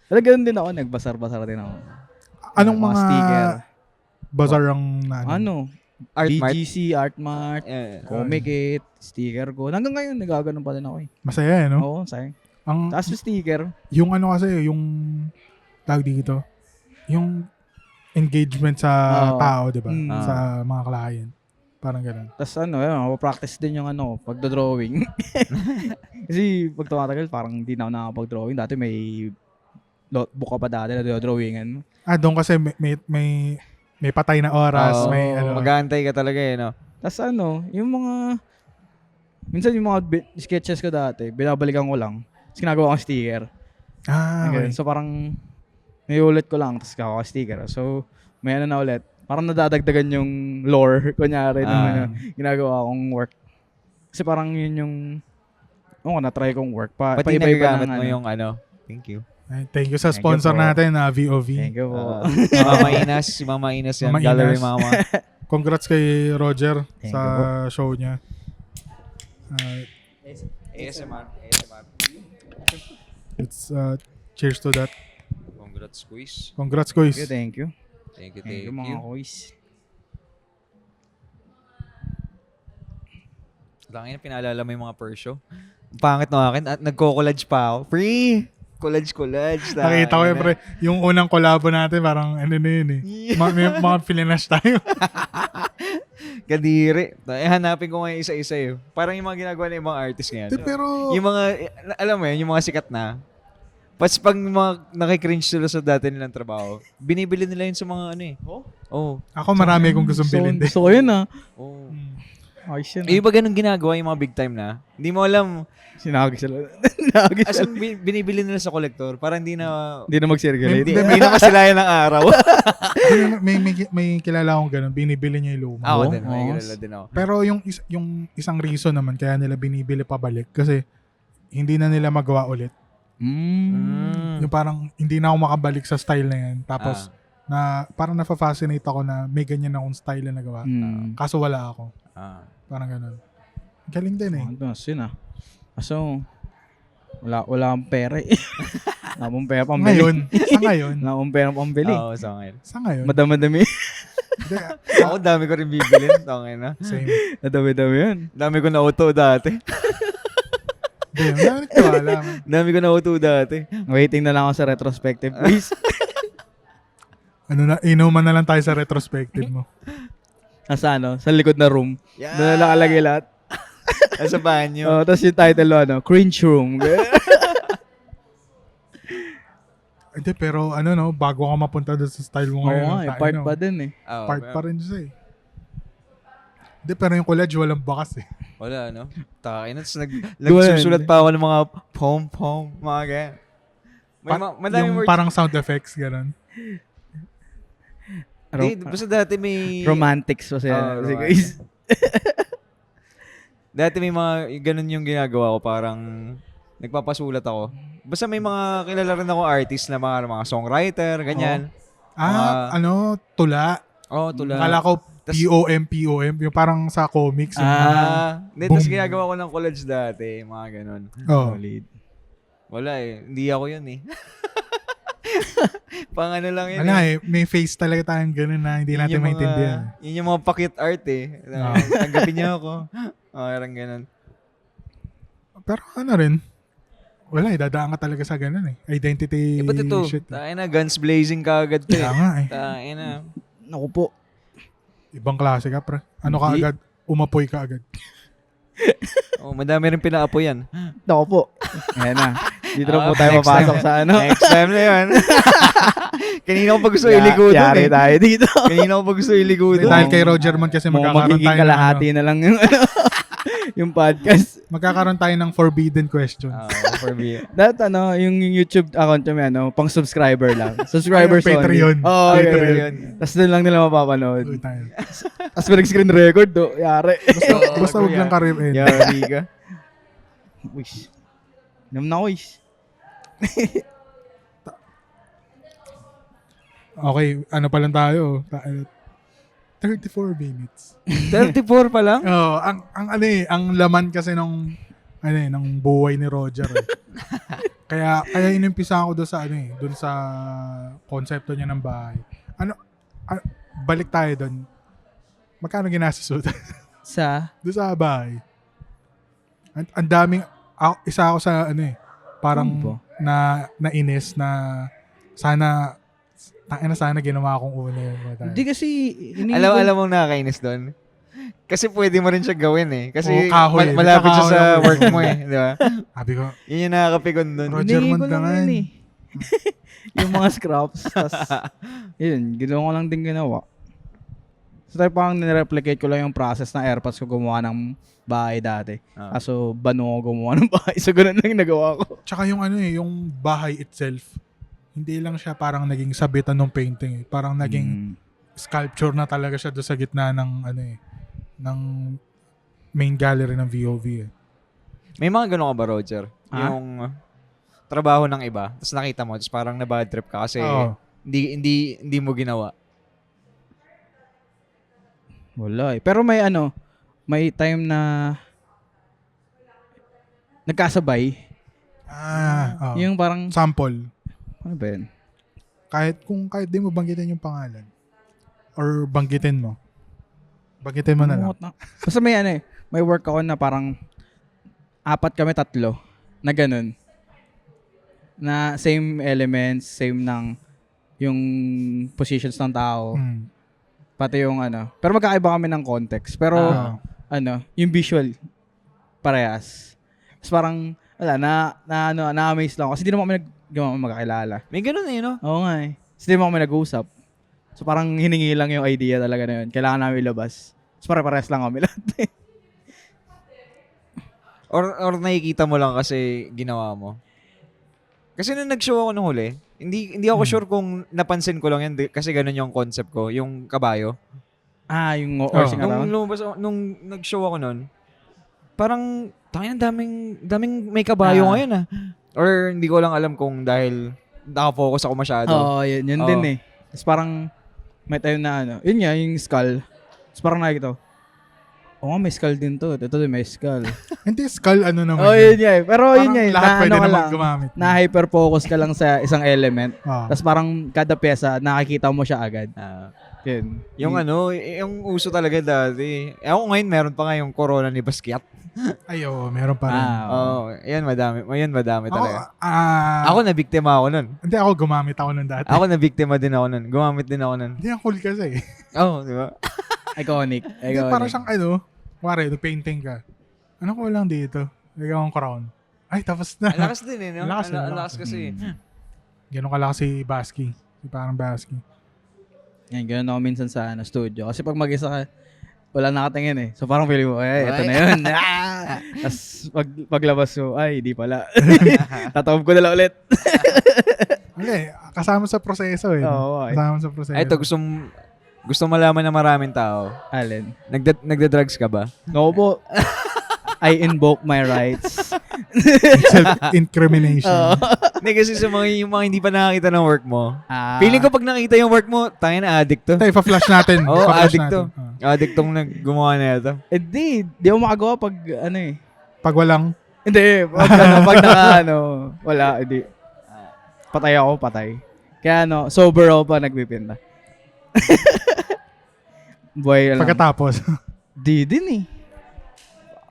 Speaker 1: Pero ganun din ako, nagbasar-basar din ako.
Speaker 3: Anong
Speaker 1: Mga
Speaker 3: mga
Speaker 1: sticker.
Speaker 3: bazaar ang
Speaker 2: Art Mart.
Speaker 1: BGC, Art Mart, Comic It, sticker ko. Hanggang ngayon, nagaganon pa din ako eh.
Speaker 3: Masaya no?
Speaker 1: Oo, sayang.
Speaker 3: Ang
Speaker 1: Tapos yung sticker.
Speaker 3: yung ano kasi, yung tawag dito, yung engagement sa
Speaker 1: Oo.
Speaker 3: tao, di ba?
Speaker 1: Mm.
Speaker 3: Sa mga client. Parang ganun.
Speaker 1: Tapos mapapractice din yung pagdodrawing. Kasi pag tumatagal, parang hindi na ako nakapag-drawing. Dati may notebook ka pa dati na drawingan.
Speaker 3: Doon kasi may patay na oras,
Speaker 2: Oo,
Speaker 3: may
Speaker 2: mag-aantay ka talaga no?
Speaker 1: Tapos yung mga, minsan yung mga sketches ko dati, binabalikan ko lang. Tapos ginagawa ko sticker.
Speaker 3: okay.
Speaker 1: So parang, may ulit ko lang, tapos gagawa ko sticker. So, may na ulit. Parang nadadagdagan yung lore, kunyari, ng ginagawa kong work. Kasi parang yun yung, na-try kong work.
Speaker 2: Pati
Speaker 1: Paiba-iba
Speaker 2: nagagamit
Speaker 1: ng
Speaker 2: mo yung Thank you.
Speaker 3: Ay, thank you sa
Speaker 1: Thank
Speaker 3: sponsor
Speaker 1: you po.
Speaker 3: natin, VOV.
Speaker 1: Thank you po.
Speaker 2: Si Mama Inas. Si Mama Inas yan.
Speaker 3: Mama
Speaker 2: Gallery
Speaker 3: Inas.
Speaker 2: Mama.
Speaker 3: Congrats kay Roger
Speaker 1: Thank
Speaker 3: sa
Speaker 1: you
Speaker 3: show niya.
Speaker 2: ASMR.
Speaker 3: It's cheers to that.
Speaker 2: Congrats, quiz.
Speaker 3: Congrats, guys.
Speaker 1: Thank you.
Speaker 2: Thank you,
Speaker 1: Thank you mga kuys.
Speaker 2: Langin na pinaalala mo yung mga Persyo. Pangit na akin at nagko-collage pa ako. Free! Collage.
Speaker 3: Nakita ko yun, pre. Yung unang collabo natin, parang ano na yun eh. May mga Pilinas tayo.
Speaker 2: Kadiri. Hanapin ko ngayon isa-isa eh. Parang yung mga ginagawa ng ibang artist ngayon.
Speaker 3: Pero,
Speaker 2: Yung mga, alam mo yun, yung mga sikat na. Pag mga nakikringe sila sa dati nilang trabaho, binibili nila yun sa mga ano eh. Oh.
Speaker 3: ako marami kong gustong bilhin din.
Speaker 1: Gusto ko yun
Speaker 2: Oh.
Speaker 1: Ayos yun.
Speaker 2: Yung ba ganun ginagawa yung mga big time na? Hindi mo alam.
Speaker 1: Sinagis sila.
Speaker 2: As in, binibili nila sa collector para hindi na
Speaker 1: Hindi na mag-circulate.
Speaker 2: hindi na masilayan ng araw.
Speaker 3: may kilala akong ganun. Binibili niya yung luma.
Speaker 2: Ako
Speaker 1: Oo,
Speaker 2: din. May
Speaker 1: oo.
Speaker 2: kilala din ako.
Speaker 3: Pero yung isang reason naman, kaya nila binibili pabalik, kasi hindi na nila magawa ulit. Yung parang hindi na ako makabalik sa style na yan. Tapos, na parang nafa-fascinate ako na may ganyan akong style na nagawa. Kaso wala ako. Parang ganun. Galing din eh.
Speaker 1: Yun Kaso, wala akong pera eh. Wala akong pera pambili.
Speaker 3: Ngayon.
Speaker 1: Wala akong pera pambili.
Speaker 2: Oo, sa ngayon.
Speaker 3: Sa ngayon.
Speaker 1: Madami-dami.
Speaker 3: Hindi,
Speaker 2: Ako, dami ko rin bibilin. Tangin na.
Speaker 3: same.
Speaker 1: Madami-dami yun.
Speaker 2: Dami ko na auto dati.
Speaker 3: Hindi, nagtiwala.
Speaker 2: Dami ko na auto dati.
Speaker 1: Waiting na lang ako sa retrospective, please.
Speaker 3: Inuman na lang tayo sa retrospective mo.
Speaker 1: Sa likod na room.
Speaker 2: Yeah.
Speaker 1: Doon na nakalagay lahat.
Speaker 2: Sa banyo.
Speaker 1: Tapos yung title Cringe Room.
Speaker 3: Hindi, pero bago ka mapunta doon sa style mo
Speaker 1: Oo
Speaker 3: ngayon.
Speaker 1: nga, part pa din eh.
Speaker 2: Oo,
Speaker 3: Part pa rin siya eh. Hindi, pero yung college walang bakas eh.
Speaker 2: Wala, no? Takin. Nagsusulat pa ako ng mga pom-pom, mga ganyan. Madami
Speaker 3: Yung
Speaker 2: words.
Speaker 3: parang sound effects, gano'n.
Speaker 2: Basta dati may...
Speaker 1: Romantics pa siya.
Speaker 2: Oo,
Speaker 1: Kasi
Speaker 2: romantic.
Speaker 1: guys.
Speaker 2: Dati may mga, ganun yung ginagawa ko, parang nagpapasulat ako. Basta may mga kilala rin ako artist na mga songwriter, ganyan.
Speaker 3: Tula.
Speaker 2: Oh, tula.
Speaker 3: Kala ko POM, yung parang sa comics.
Speaker 2: Hindi, tapos
Speaker 3: Boom.
Speaker 2: ginagawa ko ng college dati, mga ganun.
Speaker 3: Oh.
Speaker 1: Solid.
Speaker 2: Wala eh, hindi ako yun eh. Pang ano lang yun
Speaker 3: May face talaga tayong gano'n na hindi natin maintindihan.
Speaker 2: Yun yung mga pakit art eh. Tanggapin niyo ako. Parang ganun.
Speaker 3: Pero wala dadaan ka talaga sa gano'n eh. Identity
Speaker 2: Ba't ito?
Speaker 3: shit.
Speaker 2: Tayo na, guns blazing ka agad to eh.
Speaker 3: Kaya nga eh.
Speaker 2: Tayo na.
Speaker 1: Naku po.
Speaker 3: Ibang klase ka, pre. Ka agad? Umapoy ka agad.
Speaker 2: Madami rin pinaapo yan.
Speaker 1: Naku po. Ayan na. Dito na po tayo
Speaker 2: Next
Speaker 1: mapasok
Speaker 2: time.
Speaker 1: sa
Speaker 2: Next time na yan. Kanina ko pa gusto ilikudan
Speaker 1: Yari
Speaker 2: eh.
Speaker 1: tayo dito.
Speaker 2: Kanina ko pa gusto ilikudan.
Speaker 3: Dahil kay Roger man kasi magkakaroon
Speaker 1: Magiging
Speaker 3: tayo
Speaker 1: kalahati na lang yung yung podcast.
Speaker 3: magkakaroon tayo ng forbidden questions.
Speaker 2: For me.
Speaker 1: Yung YouTube account nyo, pang subscriber lang. Subscribers
Speaker 3: Ayun, Patreon.
Speaker 1: only. Oo,
Speaker 3: Patreon.
Speaker 1: Tapos doon lang nila mapapanood.
Speaker 3: Uy, tayo.
Speaker 1: Tapos mag-screen record, yari.
Speaker 3: Basta huwag lang career end.
Speaker 2: Yari ka.
Speaker 1: Wish. Nam na wish.
Speaker 3: Okay, pa lang tayo? 34 minutes.
Speaker 2: 34 pa lang?
Speaker 3: Ang laman kasi nung ng buhay ni Roger. Eh. kaya inimpisa ko doon sa konsepto niya ng bahay. Balik tayo doon. Magkano ginastos doon sa bahay? Ang daming isa ako sa parang nainis na sana ginawa kong una yun.
Speaker 1: Hindi kasi
Speaker 2: alam mong nakakainis doon. Kasi pwede mo rin siya gawin eh. Kasi
Speaker 3: kahoy,
Speaker 2: malapit siya sa work mo eh. Di ba?
Speaker 3: Sabi ko,
Speaker 2: Yun yung nakakapikon doon.
Speaker 3: Roger
Speaker 1: Hiningi ko lang
Speaker 3: Mondangan.
Speaker 1: yun eh. Yung mga scraps. Tas, yun, ginawa ko lang din ginawa. So tayo parang nireplicate ko lang yung process na AirPods ko gumawa ng bahay dati. Kaso bano ko gumawa ng bahay. So ganun lang yung nagawa ko.
Speaker 3: Tsaka yung yung bahay itself, hindi lang siya parang naging sabitan ng painting eh. Parang naging sculpture na talaga siya doon sa gitna ng ng main gallery ng VOV eh.
Speaker 2: May mga ganun ka ba, Roger?
Speaker 1: Ha?
Speaker 2: Yung trabaho ng iba, tapos nakita mo, tapos parang na-bad trip ka kasi hindi mo ginawa.
Speaker 1: Wala eh. Pero may time na nagkasabay. Yung parang,
Speaker 3: Sample.
Speaker 1: ano ba yun?
Speaker 3: Kahit di mo banggitin yung pangalan. Or banggitin mo. Banggitin mo na lang.
Speaker 1: Basta may work ako na parang 4 kami 3 na ganun. Na same elements, same ng yung positions ng tao. Pati yung Pero magkakaiba kami ng context. Pero yung visual parehas. Tapos parang na-amaze lang ako. Kasi di naman kami magkakilala.
Speaker 2: May ganun eh, no?
Speaker 1: Oo nga eh. Kasi di naman kami nag-usap. So parang hiningi lang yung idea talaga na yun. Kailangan namin ilabas. So pare-pares lang kami lahat eh.
Speaker 2: Or nakikita mo lang kasi ginawa mo. Kasi nung nag-show ako nung huli, hindi ako sure kung napansin ko lang yan kasi ganun yung concept ko, yung kabayo.
Speaker 1: Yung horsing around?
Speaker 2: Nung nag-show ako nun, parang daming may kabayo ngayon ah. Or hindi ko lang alam kung dahil nakafocus ako masyado.
Speaker 1: Oo, yun din eh. Tapos parang may time na yun nga, yung skull. Tapos parang nakikita ko, may skull din to. Ito din may skull.
Speaker 3: Hindi skull naman.
Speaker 1: Yun nga eh. Pero yun nga eh.
Speaker 3: Lahat pwede
Speaker 1: ka
Speaker 3: naman
Speaker 1: lang,
Speaker 3: gumamit.
Speaker 1: na hyper-focus ka lang sa isang element. Tapos parang kada pyesa, nakikita mo siya agad. Yun.
Speaker 2: Yung yung uso talaga dati. Ako ngayon meron pa nga yung Corona ni Basquiat.
Speaker 3: Meron pa rin.
Speaker 2: Yan madami talaga.
Speaker 3: Ako
Speaker 2: nabiktima ako nun.
Speaker 3: Hindi, ako gumamit ako nun dati.
Speaker 2: Ako nabiktima din ako nun. Gumamit din ako nun.
Speaker 3: Hindi, ang cool kasi.
Speaker 2: Di ba?
Speaker 1: Iconic.
Speaker 3: Hindi, parang siyang wari, painting ka. Ano ko lang dito? Ikaw ang crown. Ay, tapos na.
Speaker 2: Lakas din eh, no? Lakas kasi.
Speaker 3: Ganun kalakas si Basky. Parang Basky.
Speaker 1: Yan, ganun ako minsan sa studio. Kasi pag mag-isa ka, wala nakatingin eh. So parang feeling mo, eto na yun. Tapos paglabas mo, di pala. Tatawag ko na lang ulit.
Speaker 3: Kasama sa proseso eh.
Speaker 1: Oo,
Speaker 3: kasama sa proseso.
Speaker 2: Ito, gusto malaman ng maraming tao.
Speaker 1: Alin?
Speaker 2: Nagda-drugs ka ba?
Speaker 1: No po. I invoke my rights.
Speaker 3: Self-incrimination.
Speaker 2: Hindi kasi sa yung mga hindi pa nakakita ng work mo. Feeling ko pag nakita yung work mo, tangin na addict to.
Speaker 3: Tayo, pa-flash natin.
Speaker 2: Addict to. Addict tong gumawa na ito.
Speaker 1: Di ako makagawa pag
Speaker 3: Pag walang?
Speaker 1: Hindi, pag wala, hindi. Patay ako, patay. Kaya sober ako pa nagpipinta. Boy,
Speaker 3: pagkatapos.
Speaker 1: Di din eh.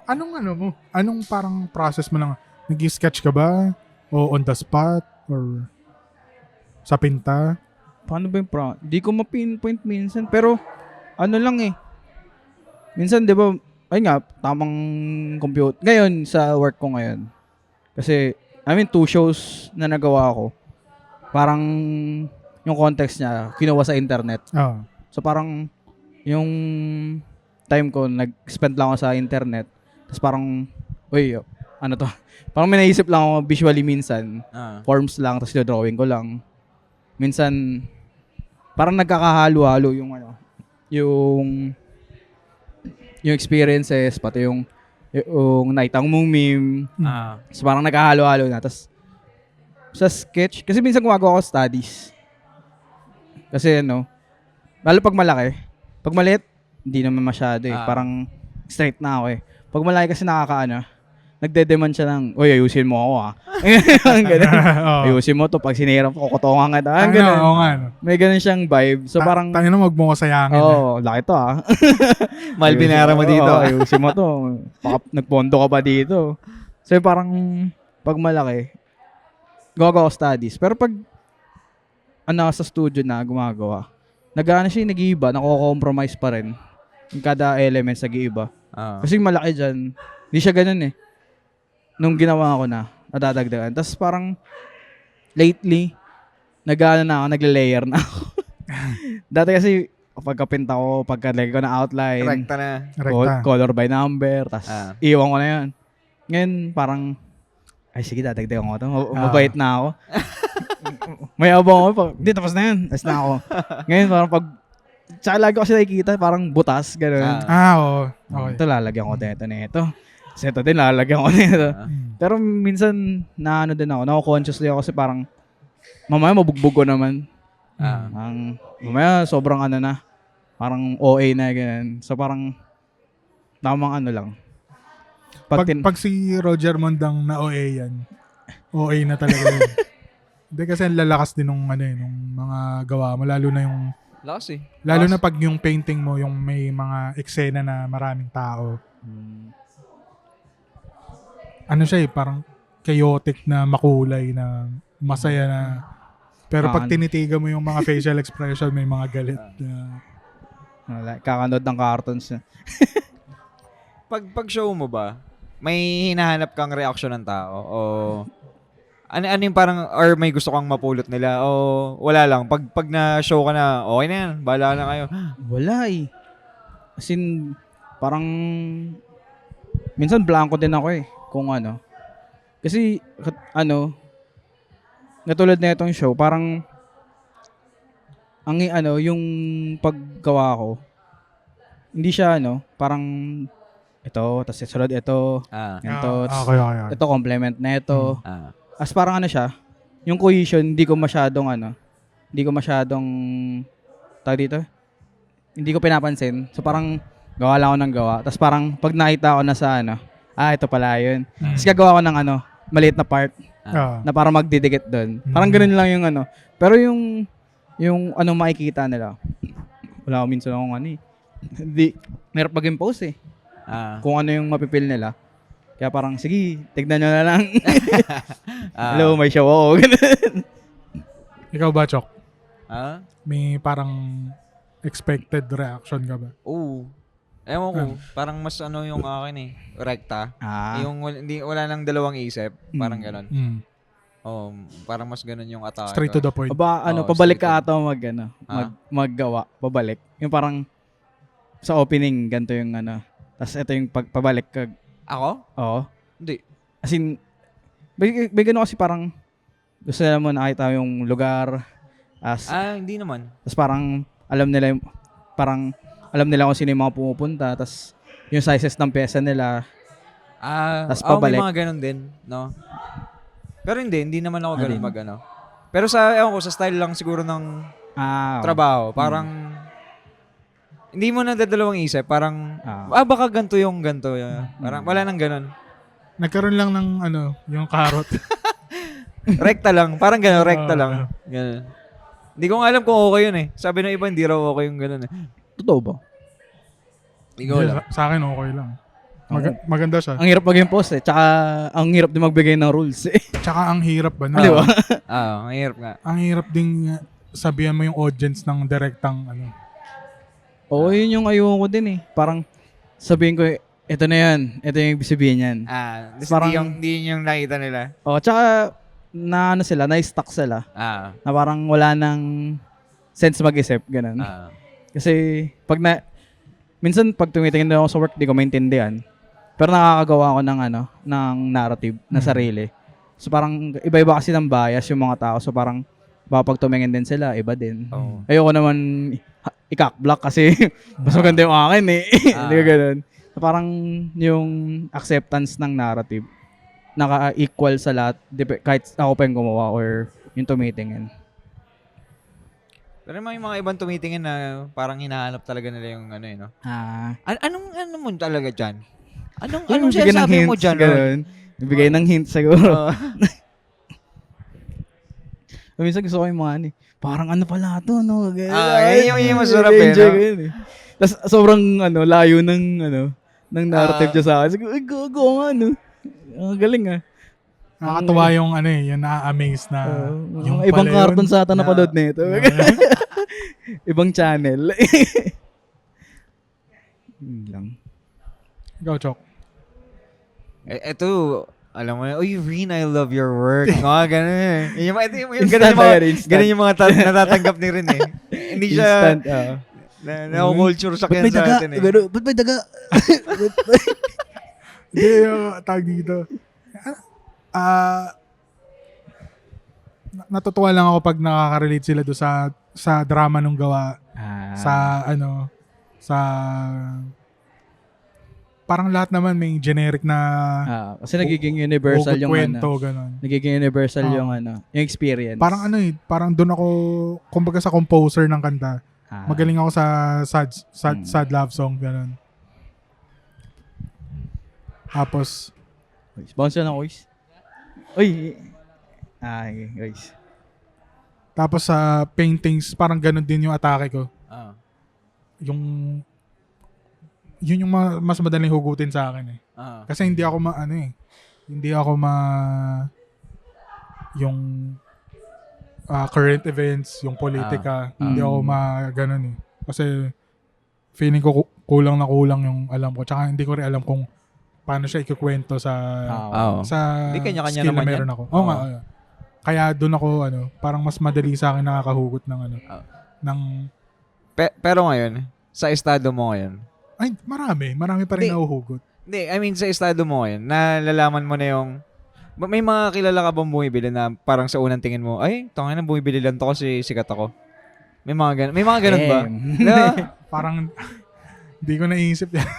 Speaker 3: Anong parang process mo lang? Nag-sketch ka ba? O on the spot? Or sa pinta?
Speaker 1: Paano ba yung Di ko ma-pinpoint minsan. Pero, lang eh. Minsan, di ba, tamang compute. Ngayon, sa work ko ngayon. Kasi, 2 shows na nagawa ko. Parang, yung context niya, kinuha sa internet. So, parang, yung time ko, nag-spend lang ako sa internet. Tapos parang, parang may naisip lang ako visually minsan. Forms lang, tapos drawing ko lang. Minsan, parang nagkakahalo-halo yung experiences, pati yung naitang mong meme. So parang nagkahalo-halo na. Tapos, sa sketch, kasi minsan gumagawa ko studies. Kasi lalo pag malaki. Pag maliit, hindi naman masyado eh. Parang straight na ako eh. Pag malaki kasi nagde-demand siya ng, uy, ayusin mo ako ganun.
Speaker 3: Oo.
Speaker 1: Ayusin mo to, pag sinira mo, kukutongan kita.
Speaker 3: Ano,
Speaker 1: Ganun.
Speaker 3: oo nga, no.
Speaker 1: May ganun siyang vibe. So parang,
Speaker 3: Tayo na, wag mo ko sayangin.
Speaker 1: laki to
Speaker 2: Mahal binara mo dito.
Speaker 1: Oo, ayusin mo to. Baka nagpondo ka pa dito. So parang, pag malaki, gagawa ko studies. Pero pag, sa studio na gumagawa, nag-ano siya, nag-iiba, nako-compromise pa rin. Yung kada elements nag-iiba. Kasi malaki dyan, hindi siya ganun eh. Nung ginawa ko na, nadadagdagan. Tapos parang, lately, nagle-layer na ako. Dati kasi, pagkapinta ko, pagkalagay ko na outline,
Speaker 2: Rekta na.
Speaker 3: Rekta.
Speaker 1: color by number, tapos iwan ko na yun. Ngayon, parang, ay sige, dadagdagan ko ito. Mabait na ako. May abang ako. Hindi, tapos na yun. Tapos na ako. Ngayon, parang tsaka lagi ko kasi nakikita, parang butas, gano'n.
Speaker 3: Oo. Okay.
Speaker 1: Ito, lalagyan ko nito. Kasi ito din, lalagyan ko nito. Pero minsan, din ako, nako-consciously ako kasi parang, mamaya mabugbog ko naman. Mamaya, sobrang na, parang OA na, gano'n. So parang, tamang lang.
Speaker 3: Pag si Roger Mondang na OA yan, OA na talaga yun. Hindi kasi ang lalakas din nung mga gawa mo, lalo na yung
Speaker 2: Lakas eh.
Speaker 3: lalo na pag yung painting mo yung may mga eksena na maraming tao. Ano siya parang chaotic na makulay na masaya na, pero pag tinitigan mo yung mga facial expression may mga galit na
Speaker 1: Kakanood ng cartoons.
Speaker 2: Pag show mo ba, may hinahanap kang reaction ng tao o ano yung parang or may gusto kang mapulot nila o wala lang pag na-show ka na okay na yan, bahala na kayo.
Speaker 1: Wala eh. As in, parang minsan blanco din ako eh kung ano. Kasi katulad na itong show, parang yung paggawa ko hindi siya parang ito, tapos sunod ito, ito,
Speaker 3: okay.
Speaker 1: ito complement na ito. As parang siya, yung cohesion, hindi ko masyadong tawag dito, hindi ko pinapansin. So parang gawa lang ako ng gawa. Tapos parang pag nakita ko na sa ito pala yun. Tapos gagawa ko ng maliit na part na para magdidikit doon. Parang ganoon lang yung Pero yung makikita nila, wala ko minsan akong hindi, merap mag-impose eh. Kung ano yung mapipil nila. Kaya parang, sige, tignan nyo na lang. Hello, may show ako.
Speaker 3: Ikaw ba, Chok?
Speaker 2: May
Speaker 3: parang expected reaction ka ba?
Speaker 2: Oo. Ewan ko, parang mas yung akin eh, rekta. Yung wala nang dalawang isip, parang gano'n. Parang mas gano'n yung atake.
Speaker 3: Straight to the point.
Speaker 1: Pabalik ka ata maggawa, pabalik. Yung parang sa opening, ganito yung tas ito yung pabalik ka.
Speaker 2: Ako?
Speaker 1: Oo.
Speaker 2: Hindi.
Speaker 1: As in, may gano'n kasi parang gusto nila mo nakita yung lugar.
Speaker 2: Hindi naman.
Speaker 1: Tas parang alam nila kung sino yung mga pumupunta. Tas yung sizes ng pyesa nila. Tas pabalik.
Speaker 2: May mga gano'n din, no? Pero hindi naman ako gano'n Pero ewan ko, sa style lang siguro ng trabaho. Parang, hindi mo na dadalawang isip. Parang, baka ganito yung ganito. Parang, wala nang gano'n.
Speaker 3: Nagkaroon lang ng yung carrot.
Speaker 2: Rekta lang. Parang gano'n, rekta lang. Gano'n. Hindi ko nga alam kung okay yun eh. Sabi ng iba, hindi raw okay yung gano'n eh.
Speaker 1: Totoo ba?
Speaker 2: Ikaw lang.
Speaker 3: Sa akin, okay lang. Maganda siya.
Speaker 1: Ang hirap maging post eh. Tsaka, ang hirap din magbigay ng rules eh.
Speaker 3: Tsaka ang hirap ba?
Speaker 1: Di ba?
Speaker 2: Ang hirap nga.
Speaker 3: Ang hirap ding sabihan mo yung audience ng direktang
Speaker 1: Oo, yun yung ayoko din eh. Parang sabihin ko, ito na yan. Ito yung ibig sabihin yan.
Speaker 2: Parang, hindi yung nakita nila.
Speaker 1: Tsaka, na-stuck sila. Na parang wala nang sense mag-isip, ganun. Kasi, minsan pag tumitingin ako sa work, di ko maintindihan. Pero nakakagawa ako ng narrative na sarili. So parang, iba-iba kasi ng bias yung mga tao. So parang, baka pag tumingin din sila, iba din. Ayoko naman ikak-block kasi mas maganda yung akin eh. Hindi ka ganun. So parang, yung acceptance ng narrative, naka-equal sa lahat, kahit ako pa yung gumawa or yung tumitingin.
Speaker 2: Pero may mga ibang tumitingin na parang hinahanap talaga nila yung no? Anong mo talaga dyan? Anong sinasabi mo dyan?
Speaker 1: Ganun. Bibigay ng hint siguro. Minsan gusto ko yung mga parang ano pala to, no?
Speaker 2: Yung masarap eh, no?
Speaker 1: Eh. Tapos sobrang layo ng narrative niya sa akin. Sige, go nga, no? Galing
Speaker 3: Nakakatuwa yung yung na-amaze na yung
Speaker 1: ibang
Speaker 3: pala
Speaker 1: cartoon
Speaker 3: yun.
Speaker 1: sa ata napanood nito. Ibang channel. Lang.
Speaker 3: Ikaw, Chok.
Speaker 2: Ito, alam mo na, Rin, I love your work. Ganun eh. Ganun yung mga natatanggap ni Rin eh. Hindi siya,
Speaker 1: Instant,
Speaker 2: na-culture shock yan sa atin eh.
Speaker 1: Ba't may daga?
Speaker 3: Hindi, tawag dito. Natutuwa lang ako pag nakaka-relate sila doon sa drama nung gawa. Sa parang lahat naman may generic na
Speaker 1: kasi nagiging universal yung
Speaker 3: kwento, ganun.
Speaker 1: Nagiging universal yung yung experience.
Speaker 3: Parang parang doon ako, kumbaga sa composer ng kanta. Magaling ako sa sad love song, ganun. Tapos,
Speaker 1: bounce na guys. Uy. Guys.
Speaker 3: Tapos sa paintings, parang ganun din yung atake ko. Yun yung mas madaling hugutin sa akin eh. Kasi hindi ako yung current events, yung politika, hindi ako ganun eh. Kasi feeling ko kulang na kulang yung alam ko. Tsaka hindi ko rin alam kung paano siya ikukwento sa
Speaker 2: Hindi kanya-kanya
Speaker 3: skill na
Speaker 2: naman
Speaker 3: meron
Speaker 2: yan.
Speaker 3: ako. Nga. Kaya doon ako, parang mas madali sa akin nakakahugot ng
Speaker 2: Pero ngayon, sa estado mo ngayon,
Speaker 3: ay, marami pa rin nahuhugot.
Speaker 2: Hindi, I mean sa estado mo ngayon, nalalaman mo na yung, may mga kilala ka bang bumibili na parang sa unang tingin mo, ay, tangina bumibili lang to kasi sikat ako. May mga ganun ba? No?
Speaker 3: Parang, hindi ko naisip yan.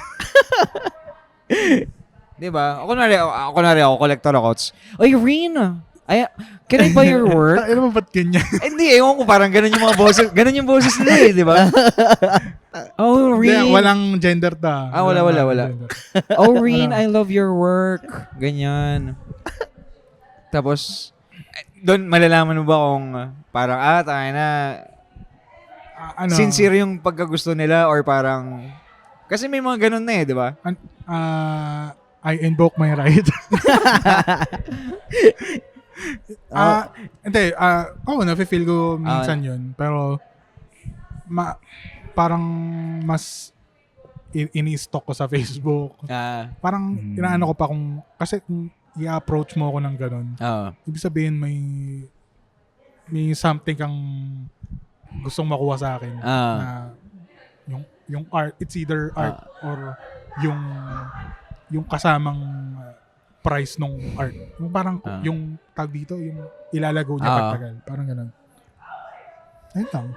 Speaker 2: Di ba? Kunwari ako, collector ako. Ay, Rin, can I buy your work?
Speaker 3: Ano ba ba't ganyan?
Speaker 2: Hindi, ewan ko, parang ganun yung mga boses. Ganun yung boses nila eh, di ba? Rin.
Speaker 3: Walang gender ta.
Speaker 2: Wala. Rin, I love your work. Ganyan. Tapos, doon malalaman mo ba kung parang, tayo na, sincere yung pagkagusto nila or parang, kasi may mga ganun na eh, di ba?
Speaker 3: I invoke my right. Hindi, nafe-feel ko minsan yun. Pero, parang mas ini-stalk ko sa Facebook. Parang inaano ko pa kasi kung i-approach mo ako ng ganun, ibig sabihin may something kang gustong makuha sa akin. Na yung art, it's either art or yung kasamang price nung art. Yung parang yung tag dito, yung ilalago niya pagtagal. Parang ganun. Ayun lang.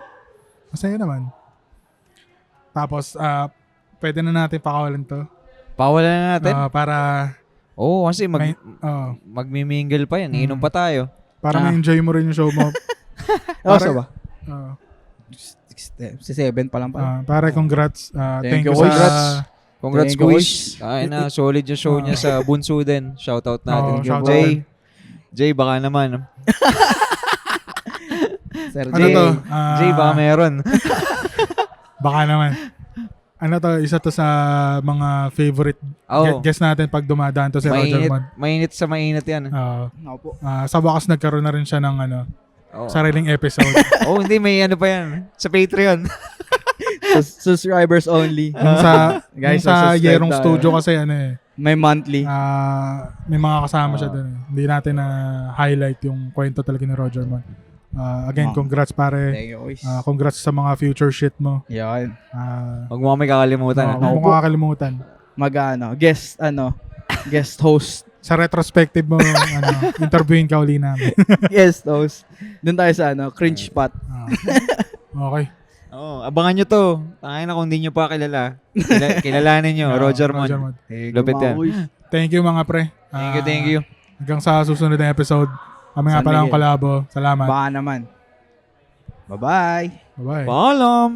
Speaker 3: Masaya naman. Tapos, pwede na natin pakawalan to.
Speaker 2: Pawalan na natin?
Speaker 3: Para...
Speaker 2: kasi magmimingle pa yan. Iinom pa tayo.
Speaker 3: Para ma-enjoy mo rin yung show mo.
Speaker 1: Para ba? Si 7 pa lang pala.
Speaker 3: Para congrats. Thank you
Speaker 2: Congrats, Quiz. Solid yung show niya sa Bunso din. Shoutout natin. Jay, baka naman.
Speaker 1: Sir
Speaker 3: Ano to?
Speaker 2: Jay, baka meron.
Speaker 3: Baka naman. Ano to? Isa to sa mga favorite guest natin pag dumadaan to si Roger Mon.
Speaker 2: Mainit sa mainit yan.
Speaker 3: Sa wakas nagkaroon na rin siya ng sariling episode.
Speaker 2: Hindi. May pa yan. Sa Patreon.
Speaker 1: Subscribers only.
Speaker 3: Guys, sa Yerong Studio kasi
Speaker 1: may monthly.
Speaker 3: May mga kasama siya doon. Hindi natin na highlight yung kwento talaga ni Roger Mon. Again, congrats pare.
Speaker 1: Thank you, guys.
Speaker 3: Congrats sa mga future shit mo.
Speaker 1: Yan.
Speaker 2: Huwag mo kami kakalimutan.
Speaker 3: Huwag mo kakalimutan.
Speaker 1: Guest host.
Speaker 3: Sa retrospective mo, interviewin ka uli namin.
Speaker 1: Guest host. Doon tayo sa cringe spot.
Speaker 3: Okay.
Speaker 2: Abangan nyo to. Tangin na kung hindi nyo pa kilala. Kilalanin nyo. Roger Mon. Lupit yan.
Speaker 3: Thank you mga pre.
Speaker 2: Thank you.
Speaker 3: Hanggang sa susunod na episode. Kami nga pala ang kolabo. Salamat.
Speaker 1: Baka naman. Bye-bye.
Speaker 3: Bye-bye.
Speaker 2: Paalam.